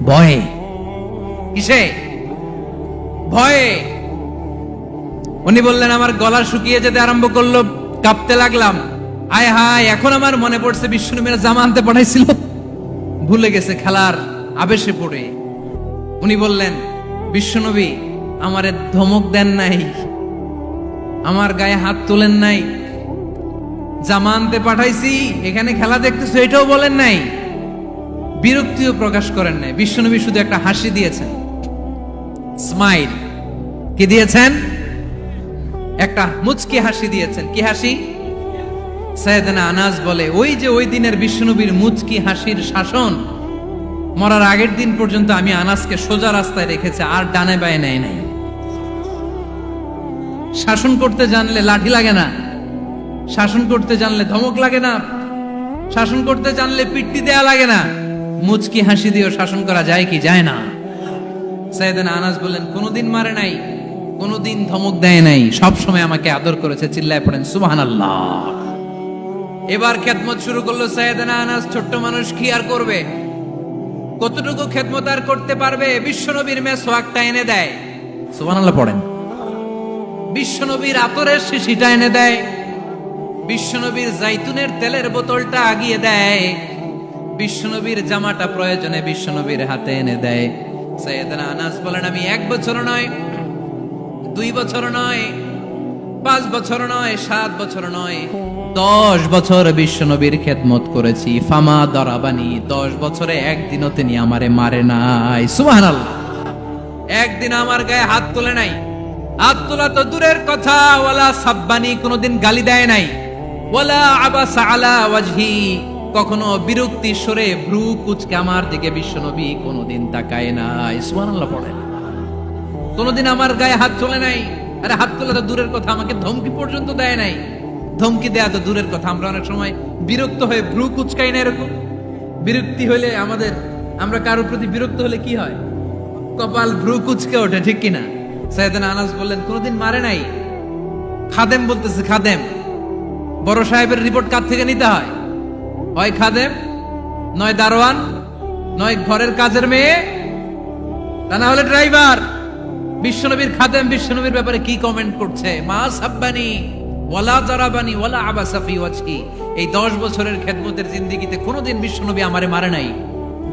ভয়ে। কিসে? ভয়ে। উনি বললেন আমার গলা শুকিয়ে যেতে আরম্ভ করলো, কাঁপতে লাগলাম। আয় হায়, এখন আমার মনে পড়ছে বিশ্বনবীর জামা আনতে পাঠাইছিল, ভুলে গেছে খেলার আবেশে পড়ে। উনি বললেন বিশ্বনবী আমারে ধমক দেন নাই, আমার গায়ে হাত তোলেন নাই, জামা আনতে পাঠাইছি এখানে খেলা দেখতেছো এটাও বলেন নাই, বিরক্তিও প্রকাশ করেন নাই। বিশ্বনবী শুধু একটা হাসি দিয়েছেন, স্মাইল। কি দিয়েছেন? একটা মুচকি হাসি দিয়েছেন। কি হাসি? সাইয়েদনা আনাস বলে ওই যে ওই দিনের বিশ্বনবীর মুচকি হাসির শাসন মরার আগের দিন পর্যন্ত আমি আনাসকে সোজা রাস্তায় রেখেছে, আর ডানে বায়ে নেয় নাই। শাসন করতে জানলে লাঠি লাগে না, শাসন করতে জানলে ধমক লাগে না, শাসন করতে জানলে পিট্টি দেয়া লাগে না। মুচকি হাসি দিয়েও শাসন করা যায় কি যায় না? সাইয়েদনা আনাস বললেন কোনোদিন মারে নাই, কোনোদিন ধমক দেয় নাই, সব সময় আমাকে আদর করেছে। চিল্লায় পড়েন সুবহানাল্লাহ। এবার খেদমত শুরু করলো সাইয়েদনা আনাস। ছোট্ট মানুষ কি আর করবে, কতটুকু খেদমত আর করতে পারবে? বিশ্বনবীর মেসওয়াকটা এনে দেয়, সুবহানাল্লাহ পড়েন। বিশ্বনবীর আতরের শিশিটা এনে দেয়, বিশ্বনবীর জাইতুনের তেলের বোতলটা আগিয়ে দেয়, বিশ্বনবীর জামাটা প্রয়োজনে বিশ্বনবীর হাতে এনে দেয়। সাইয়েদনা আনাস বলেন আমি 1 বছর নয়, 2 বছর নয়, 5 বছর নয়, 7 বছর নয়, 10 বছর বিশ্বনবীর খেদমত করেছি। ফামা দরাবানি, 10 বছরে একদিনও তিনি আমারে মারে নাই। সুবহানাল্লাহ। একদিন আমার গায়ে হাত তোলে নাই, হাত তোলা তো দূরের কথা, ওয়ালা সাব্বানি, কোনোদিন গালি দেয় নাই, ওয়ালা আবাসা আলা ওয়াজহি, কখনো বিরক্তি সরে ভ্রু কুচকে আমার দিকে বিশ্বনবী কোনোদিন তাকায় নাই। সুবহানাল্লাহ পড়েন। কোনোদিন আমার গায়ে হাত তোলে নাই। আরে হাত তোলা তো দূরের কথা, আমাকে ধমকি পর্যন্ত দেয় নাই। ধমকি দেয়া তো দূরের কথা, আমরা অনেক সময় বিরক্ত হয়ে ভ্রু কুচকাই না। এরকম বিরক্তি হলে আমরা কারোর প্রতি বিরক্ত হলে কি হয়? কপাল ভ্রু কুচকে ওঠে, ঠিক কিনা? সাইয়েদনা আনাস বললেন কোনোদিন মারে নাই। খাদেম বলতেছে, খাদেম, বড় সাহেবের রিপোর্ট কার থেকে নিতে হয়? হয় খাদেম, নয় দারোয়ান, নয় ঘরের কাজের মেয়ে, তা না হলে ড্রাইভার। বিশ্বনবীর খাদেম বিশ্বনবীর ব্যাপারে কি কমেন্ট করছে? মা সাব্বানি ওয়ালা জারাবানি ওয়ালা আবাসা ফি ওয়াজহি। এই 10 বছরের খেদমতের জিন্দেগিতে কোনোদিন বিশ্বনবী আমারে মারে নাই,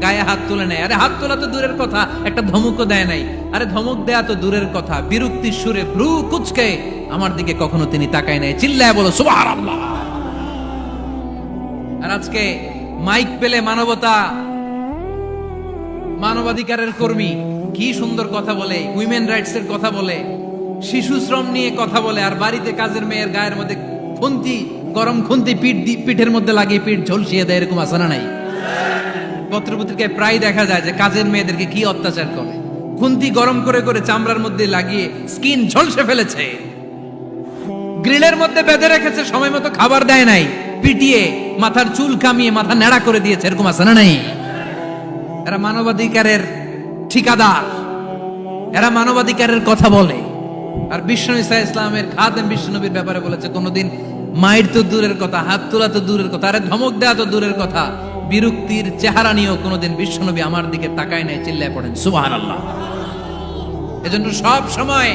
গায়ে হাত তুলে নাই। আরে হাত তোলা তো দূরের কথা, একটা ধমকও দেয় নাই। আরে ধমক দেয়া তো দূরের কথা, বিরক্তির সুরে ভ্রু কুচকে আমার দিকে কখনো তিনি তাকায় নাই। চিল্লায় বলো সুবহানাল্লাহ। আর আজকে মাইক পেলে মানবতা, মানবাধিকারের কর্মী কি সুন্দর কথা বলে, উইমেন রাইটস এর কথা বলে, শিশু শ্রম নিয়ে কথা বলে, আর বাড়িতে কাজের মেয়ের গায়ের মধ্যে খুন্তি, গরম খুন্তি পিঠের মধ্যে লাগিয়ে পিঠ ঝলসিয়ে দেয়। এরকম আছে না নাই? পত্রপত্রিকায় প্রায় দেখা যায় যে কাজের মেয়েদেরকে কি অত্যাচার করে। খুন্তি গরম করে করে চামড়ার মধ্যে লাগিয়ে স্কিন ঝলসে ফেলেছে, গ্রিলের মধ্যে বেঁধে রেখেছে, সময় মতো খাবার দেয় নাই, পিটিয়ে মাথার চুল কামিয়ে মাথা নেড়া করে দিয়েছে, এরকম আছে না নাই? এরা মানবাধিকারের ঠিকাদার, এরা মানবাধিকারের কথা বলে। আর বিষ্ণু ঈসা ইসলামের খাদেম বিশ্বনবীর ব্যাপারে বলেছে, কোনোদিন মায়ের তো দূরের কথা, হাত তোলা তো দূরের কথা, আরে ধমক দেওয়া তো দূরের কথা, বিরক্তির চেহারা নিয়েও কোনোদিন বিশ্বনবী আমার দিকে তাকায় নাই, চিল্লায় পড়েন সুবহানাল্লাহ। এজন্য সব সময়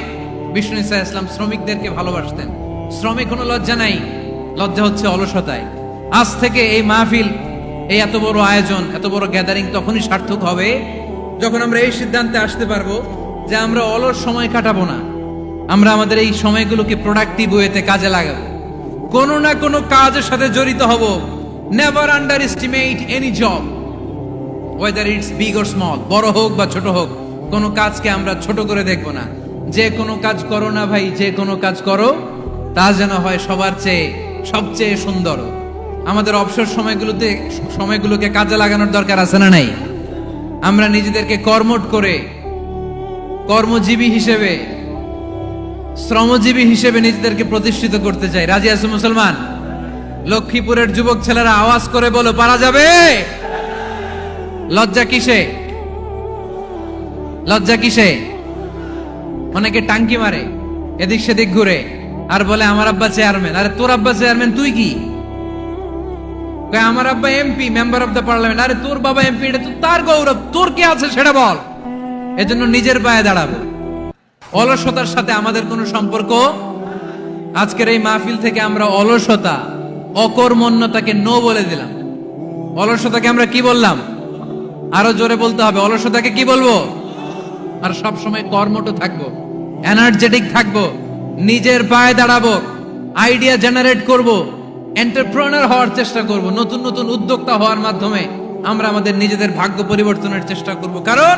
বিষ্ণু ঈসা ইসলাম শ্রমিকদেরকে ভালোবাসতেন। শ্রমে কোনো লজ্জা নাই, লজ্জা হচ্ছে অলসতায়। আজ থেকে এই মাহফিল, এই এত বড় আয়োজন, এত বড় গ্যাদারিং তখনই সার্থক হবে যখন আমরা এই সিদ্ধান্তে আসতে পারবো যে আমরা অলস সময় কাটাবো না, আমরা আমাদের এই সময়গুলোকে প্রোডাক্টিভ ওয়েতে কাজে লাগাবো, কোনো না কোনো কাজের সাথে জড়িত হব। Never under estimate any job, whether it's big or small, বড় হোক বা ছোট হোক, কোনো কাজকে আমরা ছোট করে দেখবো না। যে কোনো কাজ করো না ভাই, যে কোনো কাজ করো তা যেন হয় সবার চেয়ে সবচেয়ে সুন্দর। আমাদের অবসর সময়গুলোকে কাজে লাগানোর দরকার আছে না নাই? আমরা নিজেদেরকে কর্মঠ করে, কর্মজীবী হিসেবে, শ্রমজীবী হিসেবে নিজেদেরকে প্রতিষ্ঠিত করতে চাই। রাজি আছে মুসলমান? লক্ষ্মীপুরের যুবক ছেলেরা আওয়াজ করে বলো, পারা যাবে? লজ্জা কিসে? লজ্জা কিসে? অনেকে টাঙ্কি মারে, এদিক সেদিক ঘুরে, আর বলে আমার আব্বা চেয়ারম্যান। আরে তোর আব্বা চেয়ারম্যান, তুই কি? আমার আব্বা MP, member of the parliament. আরে তোর বাবা এমপি, এটা তো তার গৌরব, তোর কি আছে সেটা বল। এজন্য নিজের পায়ে দাঁড়াবো। অলসতার সাথে আমাদের কোনো সম্পর্ক। আজকের এই মাহফিল থেকে আমরা অলসতা, অকর্মণ্যতাকে নো বলে দিলাম। অলসতাকে আমরা কি বললাম? আরো জোরে বলতে হবে, অলসতাকে কি বলবো? আর সব সময় কর্মঠ থাকবো, এনার্জেটিক থাকবো, নিজের পায়ে দাঁড়াবো, আইডিয়া জেনারেট করব, এন্টারপ্রেনার হওয়ার চেষ্টা করব, নতুন নতুন উদ্যোক্তা হওয়ার মাধ্যমে আমরা আমাদের নিজেদের ভাগ্য পরিবর্তনের চেষ্টা করব। কারণ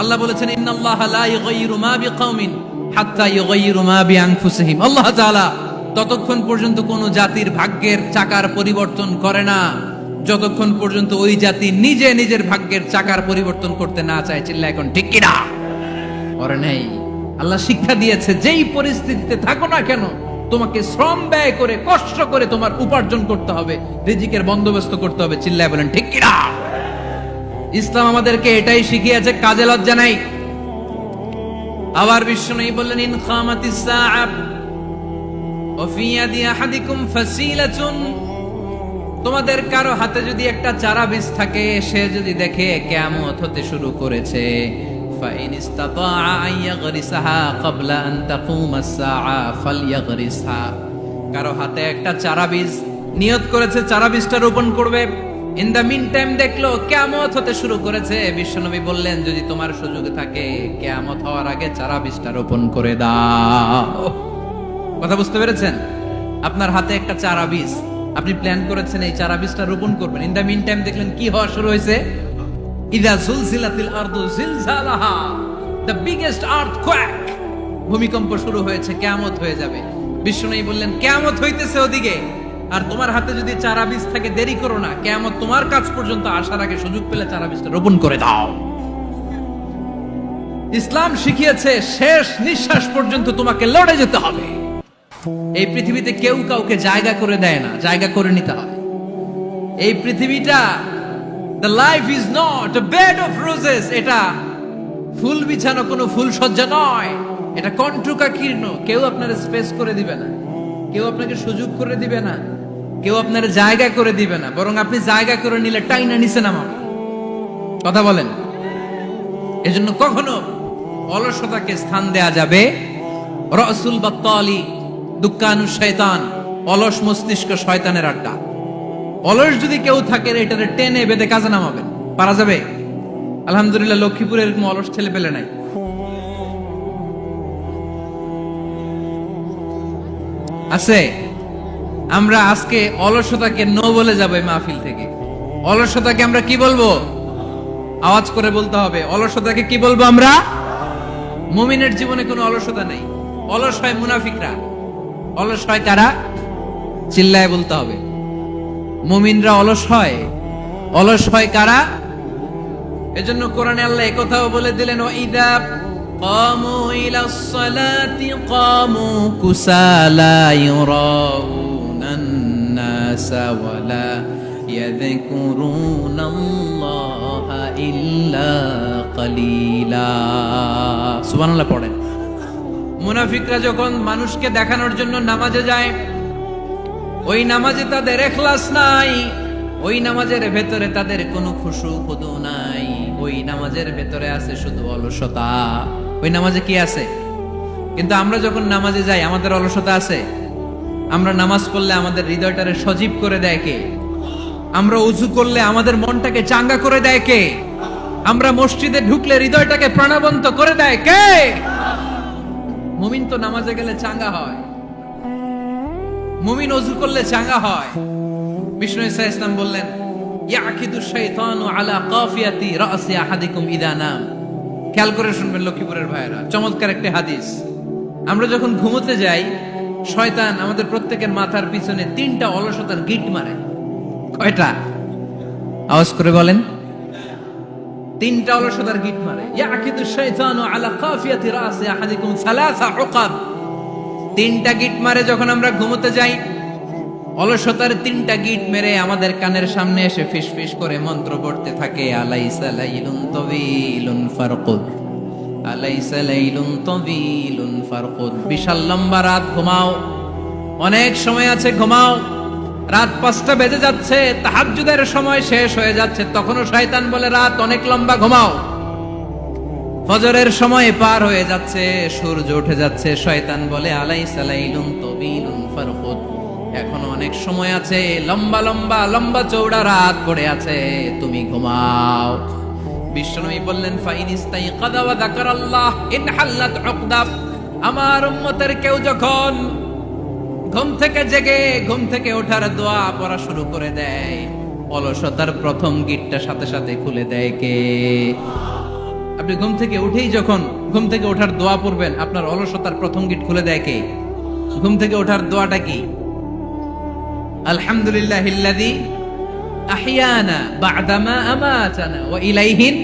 আল্লাহ বলেছেন, ইন্নাল্লাহা লা ইউগাইয়িরু মা বিকাউমিন হাত্তা ইউগাইয়িরু মা বিআনফুসিহিম। আল্লাহ তাআলা ততক্ষণ পর্যন্ত কোন জাতির ভাগ্যের চাকার পরিবর্তন করে না যতক্ষণ পর্যন্ত ওই জাতি নিজে নিজের ভাগ্যের চাকার পরিবর্তন করতে না চায়। চিল্লা এখন ঠিক কিনা? ওরে নেই। আল্লাহ শিক্ষা দিয়েছে, যেই পরিস্থিতিতে থাকো না কেন তোমাকে শ্রম ব্যয় করে, কষ্ট করে তোমার উপার্জন করতে হবে, রিজিকের বন্দোবস্ত করতে হবে। চিল্লায় বলেন ঠিক কিনা? ইসলাম আমাদেরকে এটাই শিখিয়েছে, কাজে লজ্জা নাই। আবার বিশ্বনবী বললেন, ইন খামাতিস সাআ ওয়া ফি ইয়াদি আহাদিকুম ফাসিলাতুন, তোমাদের কারো হাতে যদি একটা চারা বীজ থাকে, সে যদি দেখে কিয়ামত হতে শুরু করেছে, ফাইন ইসতাতাআ আন ইয়াগরিসাহা ক্বাবলা আন তাকুমাস সাআ ফালইয়াগরিসহা। কারো হাতে একটা চারা বীজ নিয়ত করেছে, চারা বীজটা রোপণ করবে, ইন দা মিন টাইম দেখলো কিয়ামত হতে শুরু করেছে, বিশ্বনবী বললেন, যদি তোমার সুযোগ থাকে কিয়ামত হওয়ার আগে চারা বীজটা রোপণ করে দাও। কথা বুঝতে পেরেছেন? আপনার হাতে একটা চারা বীজ, আপনি প্ল্যান করেছেন এই চারা বীজটা রোপণ করবেন, ইন দা মিন টাইম দেখলেন কি হওয়া শুরু হয়েছে, ইযা জুলজিলাতিল আরদু জিলজালাহা, দ্য বিগেস্ট আর্থকোয়েক, ভূমিকম্প শুরু হয়েছে, কিয়ামত হয়ে যাবে। বিশ্বনবী বললেন, কিয়ামত হইতেছে ওদিকে, আর তোমার হাতে যদি চারা বীজ থাকে দেরি করো না, কিয়ামত তোমার কাছ পর্যন্ত আসার আগে সুযোগ পেলে চারা বীজটা রোপণ করে দাও। ইসলাম শিখিয়েছে শেষ নিঃশ্বাস পর্যন্ত তোমাকে লড়ে যেতে হবে। এই পৃথিবীতে কেউ কাউকে জায়গা করে দেয় না, জায়গা করে নিতে হয়। এই পৃথিবীটা, the life is not a bed of roses, এটা ফুল বিছানো কোনো ফুল সজ্জা নয়, এটা কণ্টকাকীর্ণ। কেউ আপনার স্পেস করে দিবে না, কেউ আপনাকে সুযোগ করে দিবে না, কেউ আপনার জায়গা করে দিবে না, বরং আপনি জায়গা করে নিলে টাইনা নিচে নামাবে। কথা বলেন? এজন্য কখনো অলসতাকে স্থান দেয়া যাবে। রাসূল বাত্তালি দুক্কানু শয়তান, অলস মস্তিষ্ক শয়তানের আড্ডা। অলস যদি কেউ থাকে, এটারে টেনে বেঁধে কাজে নামাবেন, পারা যাবে? আলহামদুলিল্লাহ লক্ষ্মীপুরে এরকম অলস ছেলে পেলে নাই। আছে? আমরা আজকে অলসতাকে নো বলে যাবো এই মাহফিল থেকে। অলসতাকে আমরা কি বলবো? আওয়াজ করে বলতে হবে, অলসতাকে কি বলবো আমরা? মুমিনের জীবনে কোনো অলসতা নাই। অলস হয় মুনাফিকরা। অলস হয় কারা? চিল্লায় বলতে হবে। মুমিনরা অলস হয়। অলস হয় কারা? এজন্য কোরআনে আল্লাহ একথাও বলে দিলেন, ওয়াইদা কামু ইলাস সালাতি কামু কুসালা ইউরাউনান নাসা ওয়ালা ইয়াযকুরুনাল্লাহা ইল্লা কালিলা। সুবহানাল্লাহ পড়েন। মুনাফিকরা যখন মানুষকে দেখানোর জন্য নামাজে যায়, ওই নামাজে তাদের ইখলাস নাই, ওই নামাজের ভেতরে তাদের কোনো খুশু খুদু নাই, ওই নামাজের ভেতরে আছে শুধু অলসতা। ওই নামাজে কি আছে? কিন্তু আমরা যখন নামাজে যাই আমাদের অলসতা আছে? আমরা নামাজ পড়লে আমাদের হৃদয়টারে সজীব করে দেয় কে? আমরা উযু করলে আমাদের মনটাকে চাঙ্গা করে দেয় কে? আমরা মসজিদে ঢুকলে হৃদয়টাকে প্রাণবন্ত করে দেয় কে? মুমিন তো নামাজে গেলে চাঙ্গা হয়, মুমিন ওযু করলে চাঙ্গা হয়। বিষ্ণু ঈসা ইসলাম বললেন, ইয়াকিদু শাইতানু আলা কাফিয়াতি রাসি আহাদিকুম ইদা নাম। খেয়াল করে শুনবেন লক্ষ্মীপুরের ভাইয়েরা, চমৎকার একটা হাদিস। আমরা যখন ঘুমোতে যাই, শয়তান আমাদের প্রত্যেকের মাথার পিছনে 3টা অলসতার গিট মারে। কয়টা? আওয়াজ করে বলেন। 3টা অলসতার গিট মারে। ইয়াকিদু শাইতানু আলা কাফিয়াতি রাসি আহাদিকুম সালাসা উকাব। 3টা গিট মারে যখন আমরা ঘুমোতে যাই। অলসতার 3টা গিট মেরে আমাদের কানের সামনে এসে ফিসফিস করে মন্ত্র পড়তে থাকে, আলাইসা লাইলুন তাওয়িলুন ফারকুদ, আলাইসা লাইলুন তাওয়িলুন ফারকুদ। বিশাল লম্বা রাত, ঘুমাও, অনেক সময় আছে, ঘুমাও। রাত 5টা বেজে যাচ্ছে, তাহাজ্জুদের সময় শেষ হয়ে যাচ্ছে, তখনও শয়তান বলে রাত অনেক লম্বা, ঘুমাও। ফজরের সময় পার হয়ে যাচ্ছে, সূর্য উঠে যাচ্ছে, শয়তান বলে আলাইসা লাইলুন তাওয়িলুন ফারকুদ, এখনো অনেক সময় আছে, লম্বা লম্বা লম্বা চৌড়া রাত পড়ে আছে, তুমি ঘুমাও। বিশ্বনবী বললেন, ফাইনিস্তাইকাযা ওয়া যাকারাল্লাহ ইনহাল্লাত উকদা। আমার উম্মতের কেউ যখন ঘুম থেকে জেগে ঘুম থেকে ওঠার দোয়া পড়া শুরু করে দেয়, অলসতার প্রথম গিটটা সাথে সাথে খুলে দেয় কে? আপনি ঘুম থেকে উঠেই যখন ঘুম থেকে ওঠার দোয়া পড়বেন, আপনার অলসতার প্রথম গিট খুলে দেয় কে? ঘুম থেকে ওঠার দোয়াটা কি? আলহামদুলিল্লাহিল্লাযী আহইয়ানা বা'দামা আমাতানা ওয়া ইলাইহিন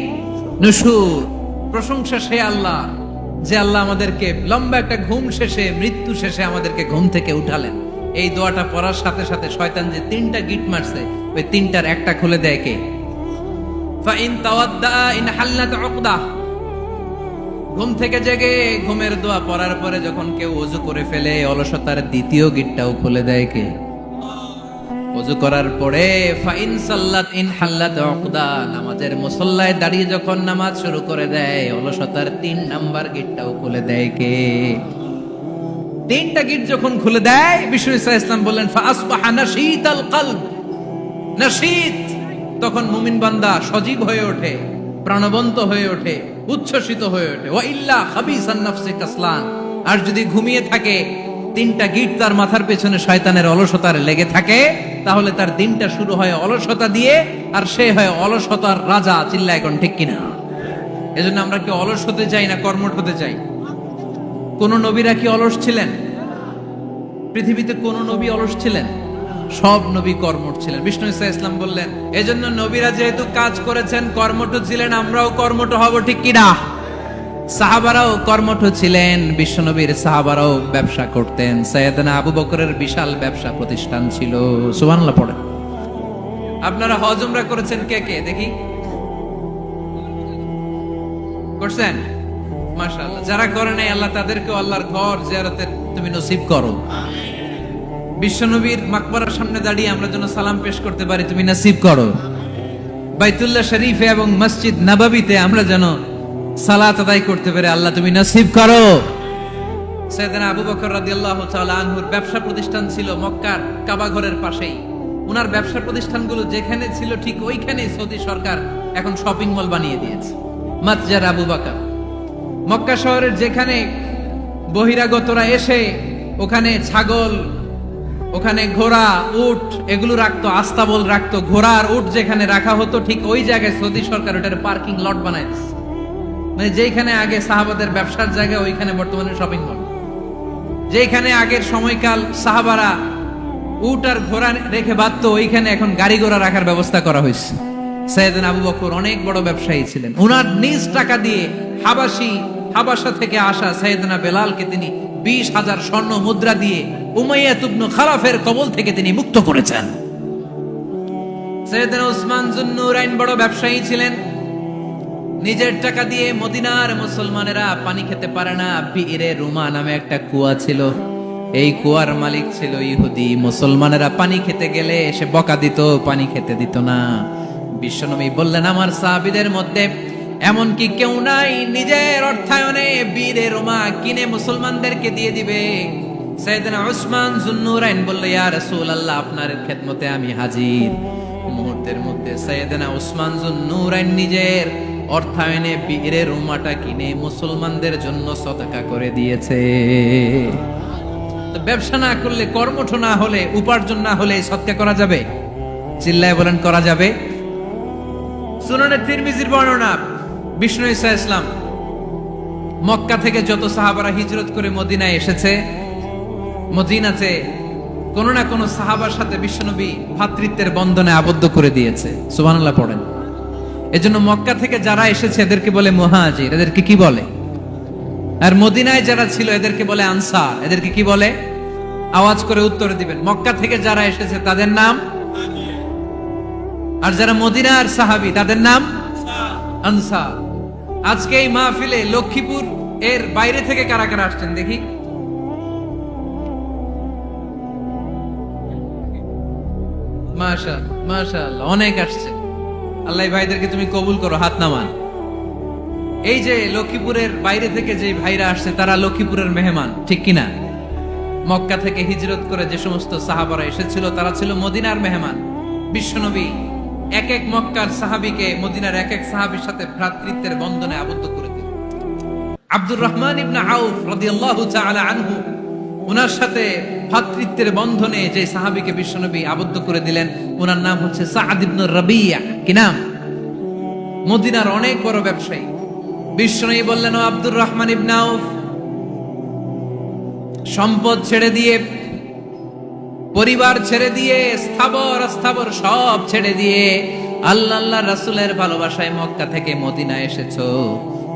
নুশুর। প্রশংসা সে আল্লাহ, যে আল্লাহ আমাদেরকে লম্বা একটা ঘুম শেষে, মৃত্যু শেষে আমাদেরকে ঘুম থেকে উঠালেন। এই দোয়াটা পড়ার সাথে সাথে শয়তান যে 3টা গিট মারছে, ওই 3টার একটা খুলে দেয় কে? ফাইন তাওয়াদ্দা ইনহাল্লাত উকদা। ঘুম থেকে জেগে ঘুমের দোয়া পড়ার পরে যখন কেউ ওযু করে ফেলে, অলসতার দ্বিতীয় গিটটাও খুলে দেয় কে? ওযু করার পরে ফাইন সাল্লাত ইনহাল্লাত উকদা, নামাজের মুসল্লায় দাঁড়িয়ে যখন নামাজ শুরু করে দেয়, অলসতার 3 নাম্বার গিটটাও খুলে দেয় কে? 3টা গিট যখন খুলে দেয়, বিষ্ণু ঈসা ইসলাম বললেন, ফাআসবাহা নাশীতাল কলব। নাশীত, তখন মুমিন বান্দা সজীব হয়ে ওঠে, প্রাণবন্ত হয়ে ওঠে, উচ্ছ্বসিত হয়ে ওঠে। ওয়া ইল্লা খাবিসান নাফসি কাসলান। আর যদি ঘুমিয়ে থাকে, 3টা গিট তার মাথার পেছনে শয়তানের অলসতার লেগে থাকে, তাহলে তার দিনটা শুরু হয় অলসতা দিয়ে, আর সে হয় অলসতার রাজা। চিল্লায় এখন ঠিক কিনা? এজন্য আমরা কি অলস হতে চাই না কর্মঠ হতে চাই? কোন নবীরা কি অলস ছিলেন? পৃথিবীতে কোন নবী অলস ছিলেন? সব নবী কর্মঠ ছিলেন। বিষ্ণু ঈসা ইসলাম বললেন, এজন্য নবীরা যেহেতু কাজ করেছেন, কর্মঠ ছিলেন, আমরাও কর্মঠ হব, ঠিক কিনা? সাহাবারাও কর্মঠ ছিলেন, বিশ্বনবীর সাহাবারাও ব্যবসা করতেন। সাইয়েদনা আবু বকরের বিশাল ব্যবসা প্রতিষ্ঠান ছিল। সুবহানাল্লাহ পড়েন। আপনারা হজ উমরা করেছেন কে কে? দেখি, করছেন? মাশাআল্লাহ। যারা করে নাই, আল্লাহ তাদেরকে আল্লাহর ঘর জিয়ারতের তুমি নসিব করো। বিশ্বনবীর মাকবারার সামনে দাঁড়িয়ে আমরা যেন সালাম পেশ করতে পারি, তুমি নসিব করো। বাইতুল্লাহ শরীফে এবং মসজিদ নববীতে আমরা যেন সালাত আদায় করতে পারে, আল্লাহ তুমি নসিব করো। সাইয়েদনা আবু বকর রাদিয়াল্লাহু তাআলা আনহুর ব্যবসা প্রতিষ্ঠান ছিল মক্কার কাবা ঘরের পাশেই। ওনার ব্যবসা প্রতিষ্ঠানগুলো যেখানে ছিল ঠিক ওইখানে সৌদি সরকার এখন শপিং মল বানিয়ে দিয়েছে, মাতজার আবু বকর। মক্কা শহরের যেখানে বহিরাগতরা এসে ওখানে ছাগল, ওখানে ঘোড়া, উট এগুলো রাখতো, আস্তাবল রাখতো, ঘোড়া আর উট যেখানে রাখা হতো, ঠিক ওই জায়গায় সৌদি সরকার ওটার পার্কিং লট বানায়। মানে যেখানে আগে সাহাবাদের ব্যবসার জায়গা, ওইখানে বর্তমানে শপিং মল। যেখানে আগের সময়কাল সাহাবারা উট আর ঘোড়া রেখে বাঁধতো, ওইখানে এখন গাড়ি ঘোড়া রাখার ব্যবস্থা করা হয়েছে। সাইয়েদনা আবু বকর অনেক বড় ব্যবসায়ী ছিলেন। উনার নিজ টাকা দিয়ে হাবাসা থেকে আসা সাইয়েদনা বেলালকে তিনি 20,000 স্বর্ণ মুদ্রা দিয়ে উমাইয়া ইবনে খালাফের কবল থেকে তিনি মুক্ত করেছেন। সাইয়েদনা উসমান যুন্নুরাইন বড় ব্যবসায়ী ছিলেন। নিজের টাকা দিয়ে মদিনার মুসলমানেরা পানি খেতে পারে না, বিইরে রুমা নামে একটা কুয়া ছিল, এই কুয়ার মালিক ছিল ইহুদি। মুসলমানেরা পানি খেতে গেলে সে বকা দিত, পানি খেতে দিত না। বিশ্বনবী বললেন, আমার সাহাবীদের মধ্যে এমন কি কেউ নাই নিজের অর্থায়নে বীরে রুমা কিনে মুসলমানদেরকে দিয়ে দিবে? সাইয়েদনা উসমান যুন্নুরাইন বলল, ইয়া রাসূলুল্লাহ, আপনার খেদমতে আমি হাজির। মুহূর্তের মধ্যে সাইয়েদনা উসমান যুন্নুরাইন নিজের অর্থায়নে বীরে রুমাটা কিনে মুসলমানদের জন্য সদকা করে দিয়েছে। তো ব্যবসা না করলে, কর্মঠ না হলে, উপার্জন না হলে সদকা করা যাবে? চিল্লায় বলেন, করা যাবে? সুনানে তিরমিজির বর্ণনা, বিষ্ণু ঈসা ইসলাম মক্কা থেকে যত সাহাবারা হিজরত করে মদিনায় এসেছে, মদিনাতে কোন না কোন সাহাবার সাথে বিশ্বনবী ভ্রাতৃত্বের বন্ধনে আবদ্ধ করে দিয়েছে। সুবহানাল্লাহ পড়েন। এজন্য মক্কা থেকে যারা এসেছে এদেরকে বলে মুহাজির। এদেরকে কি বলে? আর মদিনায় যারা ছিল এদেরকে বলে আনসার। এদেরকে কি বলে? আওয়াজ করে উত্তর দিবেন। মক্কা থেকে যারা এসেছে তাদের নাম, আর যারা মদিনার সাহাবী তাদের নাম আনসার। আজকে এই মাহফিলে লক্ষ্মীপুর এর বাইরে থেকে কারা কারা আসছেন দেখি? মাশাআল্লাহ, মাশাআল্লাহ, অনেক আসছে। আল্লাহ ভাইদেরকে তুমি কবুল করো, হাত নামান। এই যে লক্ষ্মীপুরের বাইরে থেকে যে ভাইরা আসছে তারা লক্ষ্মীপুরের মেহমান, ঠিক কিনা? মক্কা থেকে হিজরত করে যে সমস্ত সাহাবারা এসেছিল তারা ছিল মদিনার মেহমান। বিশ্বনবী এক এক মক্কার সাহাবীকে মদিনার এক এক সাহাবীর সাথে ভ্রাতৃত্বের বন্ধনে আবদ্ধ করে দিলেন। আব্দুর রহমান ইবনে আউফ রাদিয়াল্লাহু তাআলা আনহু, ওনার সাথে ভ্রাতৃত্বের বন্ধনে যে সাহাবীকে বিশ্বনবী আবদ্ধ করে দিলেন, ওনার নাম হচ্ছে সাআদ ইবনে রাবিয়া। কি নাম? মদিনার অনেক বড় ব্যবসায়ী। বিশ্বনবী বললেন, ও আব্দুর রহমান ইবনে আউফ, সম্পদ ছেড়ে দিয়ে, পরিবার ছেড়ে দিয়ে, স্থাবর অস্থাবর সব ছেড়ে দিয়ে আল্লাহ রাসূলের ভালোবাসায় মক্কা থেকে মদিনায় এসেছো।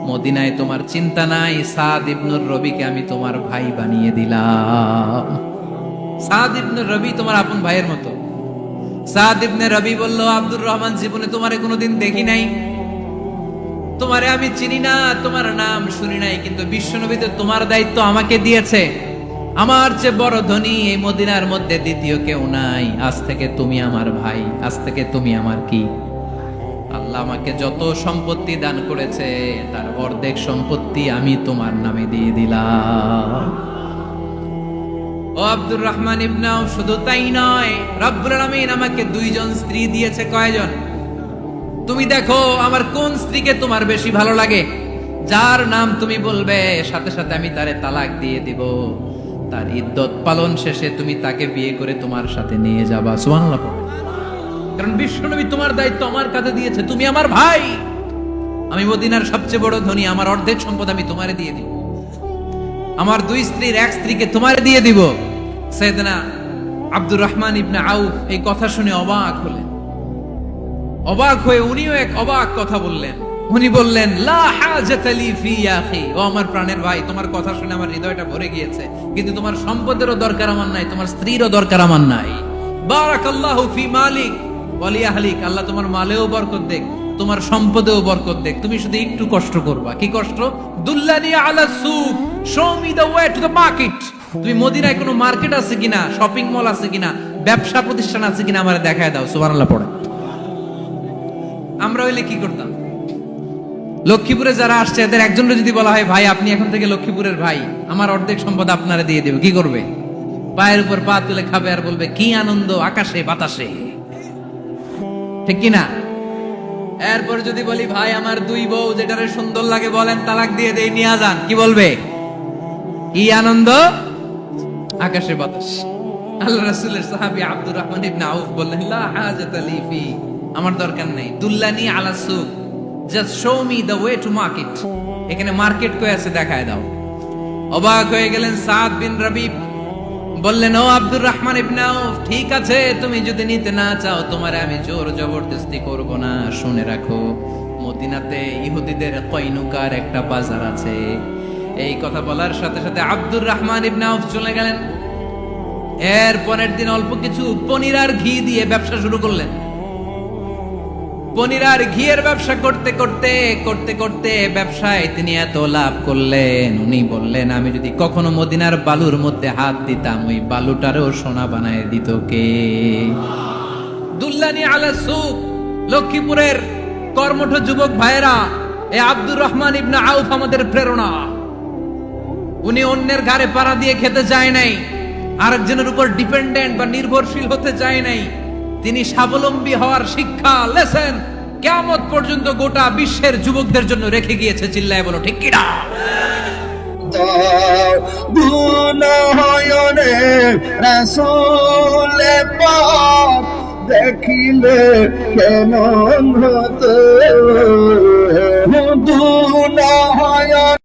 মদিনায় তোমার চিন্তা নাই, সাদ ইবনুর রবিকে আমি তোমার ভাই বানিয়ে দিলাম। সাদ ইবনুর রবি তোমার আপন ভাইয়ের মতো। সাদ ইবনে রবি বলল, আব্দুর রহমান, জীবনে তোমারে কোনোদিন দেখি নাই, তোমারে আমি চিনি না, তোমার নাম শুনি নাই, কিন্তু বিশ্বনবী তো তোমার দায়িত্ব আমাকে দিয়েছে। আমার চেয়ে বড় ধনী এই মদিনার মধ্যে দ্বিতীয় কেউ নাই। আজ থেকে তুমি আমার ভাই, আজ থেকে তুমি আমার কি? আল্লাহ আমাকে যত সম্পত্তি দান করেছে তার অর্ধেক সম্পত্তি আমি তোমার নামে দিয়ে দিলাম। ও আব্দুর রহমান ইবনে আউফ, শুধু তাই নয়, রব্বুল আলামিন আমাকে 2 জন স্ত্রী দিয়েছে। কয়জন? তুমি দেখো আমার কোন স্ত্রীকে তোমার বেশি ভালো লাগে, যার নাম তুমি বলবে সাথে সাথে আমি তারে তালাক দিয়ে দিব। তার ইদ্দত পালন শেষে তুমি তাকে বিয়ে করে তোমার সাথে নিয়ে যাবা। সুবহানাল্লাহ। কারণ বিশ্বনবী তোমার দায়িত্ব আমার কাছে দিয়েছে, তুমি আমার ভাই। আমি মদিনার সবচেয়ে বড় ধনী, আমার অর্ধেক সম্পদ আমি তোমারে দিয়ে দিব। আমার 2 স্ত্রীর 1 স্ত্রীকে তোমারে দিয়ে দিব। সাইয়েদনা আব্দুর রহমান ইবনে আউফ এই কথা শুনে অবাক হলেন। অবাক হয়ে উনিও এক অবাক কথা বললেন। উনি বললেন, লা হাজাতা লি ফি ইয়া আখি, ও আমার প্রাণের ভাই, তোমার কথা শুনে আমার হৃদয়টা ভরে গিয়েছে, কিন্তু তোমার সম্পদেরও দরকার আমার নাই, তোমার স্ত্রীরও দরকার আমার নাই। বারাকাল্লাহু ফি মালিক ওয়া লি আহলিক, আল্লাহ তোমার মালেও বরকত দেখ, তোমার সম্পদেও বরকত দেখ। তুমি শুধু একটু কষ্ট করবা। কি কষ্ট? দুল্লানি আলা সুক, show me the way to the market. তুমি মদিনায় কোনো মার্কেট আছে কিনা, শপিং মল আছে কিনা, ব্যবসা প্রতিষ্ঠান আছে কিনা আমারে দেখায় দাও। সুবহানাল্লাহ পড়ে। আমরা হইলে কি করতাম? লক্ষ্মীপুরে যারা আসছে এদের একজনের যদি বলা হয়, ভাই আপনি এখন থেকে লক্ষ্মীপুরের ভাই, আমার অর্ধেক সম্পদ আপনারে দিয়ে দেব, কি করবে? পায়ের উপর পা তুলে খাবে আর বলবে, কি আনন্দ আকাশে বাতাসে, ঠিক কিনা? এরপর যদি বলি, ভাই আমার 2 বউ, যেটারে সুন্দর লাগে বলেন তালাক দিয়ে দেই, নিয়ে যান, কি বলবে? কি আনন্দ আকাশে বাতাস। আল্লাহ রাসূলের সাহাবী আব্দুর রহমান ইবনে আউফ বললেন, লা হাজাতা লি ফি, আমার দরকার নেই। দুল্লানি আলা সুক, just show me the way to market. এখানে মার্কেট কই আছে দেখায় দাও। অবাক হয়ে গেলেন সাদ বিন রাবি। বললেন, ও আব্দুর রহমান ইবনে আউফ, ঠিক আছে, তুমি যদি নিতে না চাও, তোমারে আমি জোর জবরদস্তি করব না। শুনে রাখো, মদিনাতে ইহুদিদের কয়নুকার একটা বাজার আছে। এই কথা বলার সাথে সাথে আব্দুর রহমান ইবনে আউফ চলে গেলেন। এর পরের দিন অল্প কিছু পনির আর ঘি দিয়ে ব্যবসা শুরু করলেন। পনির আর ঘিয়ের ব্যবসা করতে করতে করতে করতে ব্যবসায় তিনি এত লাভ করলেন, উনি বললেন, আমি যদি কখনো মদিনার বালুর মধ্যে হাত দিতাম, ওই বালুটারও সোনা বানায় দিত কে? দুল্লানি আলা সুক, লক্ষ্মীপুরের কর্মঠ যুবক ভাইরা, এই আব্দুর রহমান ইবনে আউফ আমাদের প্রেরণা। উনি অন্যের ঘাড়ে পাড়া দিয়ে খেতে চায় নাই, আরেকজনের উপর ডিপেন্ডেন্ট বা নির্ভরশীল হতে চায় নাই। তিনি স্বাবলম্বী হওয়ার শিক্ষা, লেসেন কিয়ামত পর্যন্ত গোটা বিশ্বের যুবকদের জন্য রেখে গিয়েছে। চিল্লায় বলো ঠিক কিনা? দুনয়নে রাসূল পাক দেখিলে কেমন হতো দুনয়ন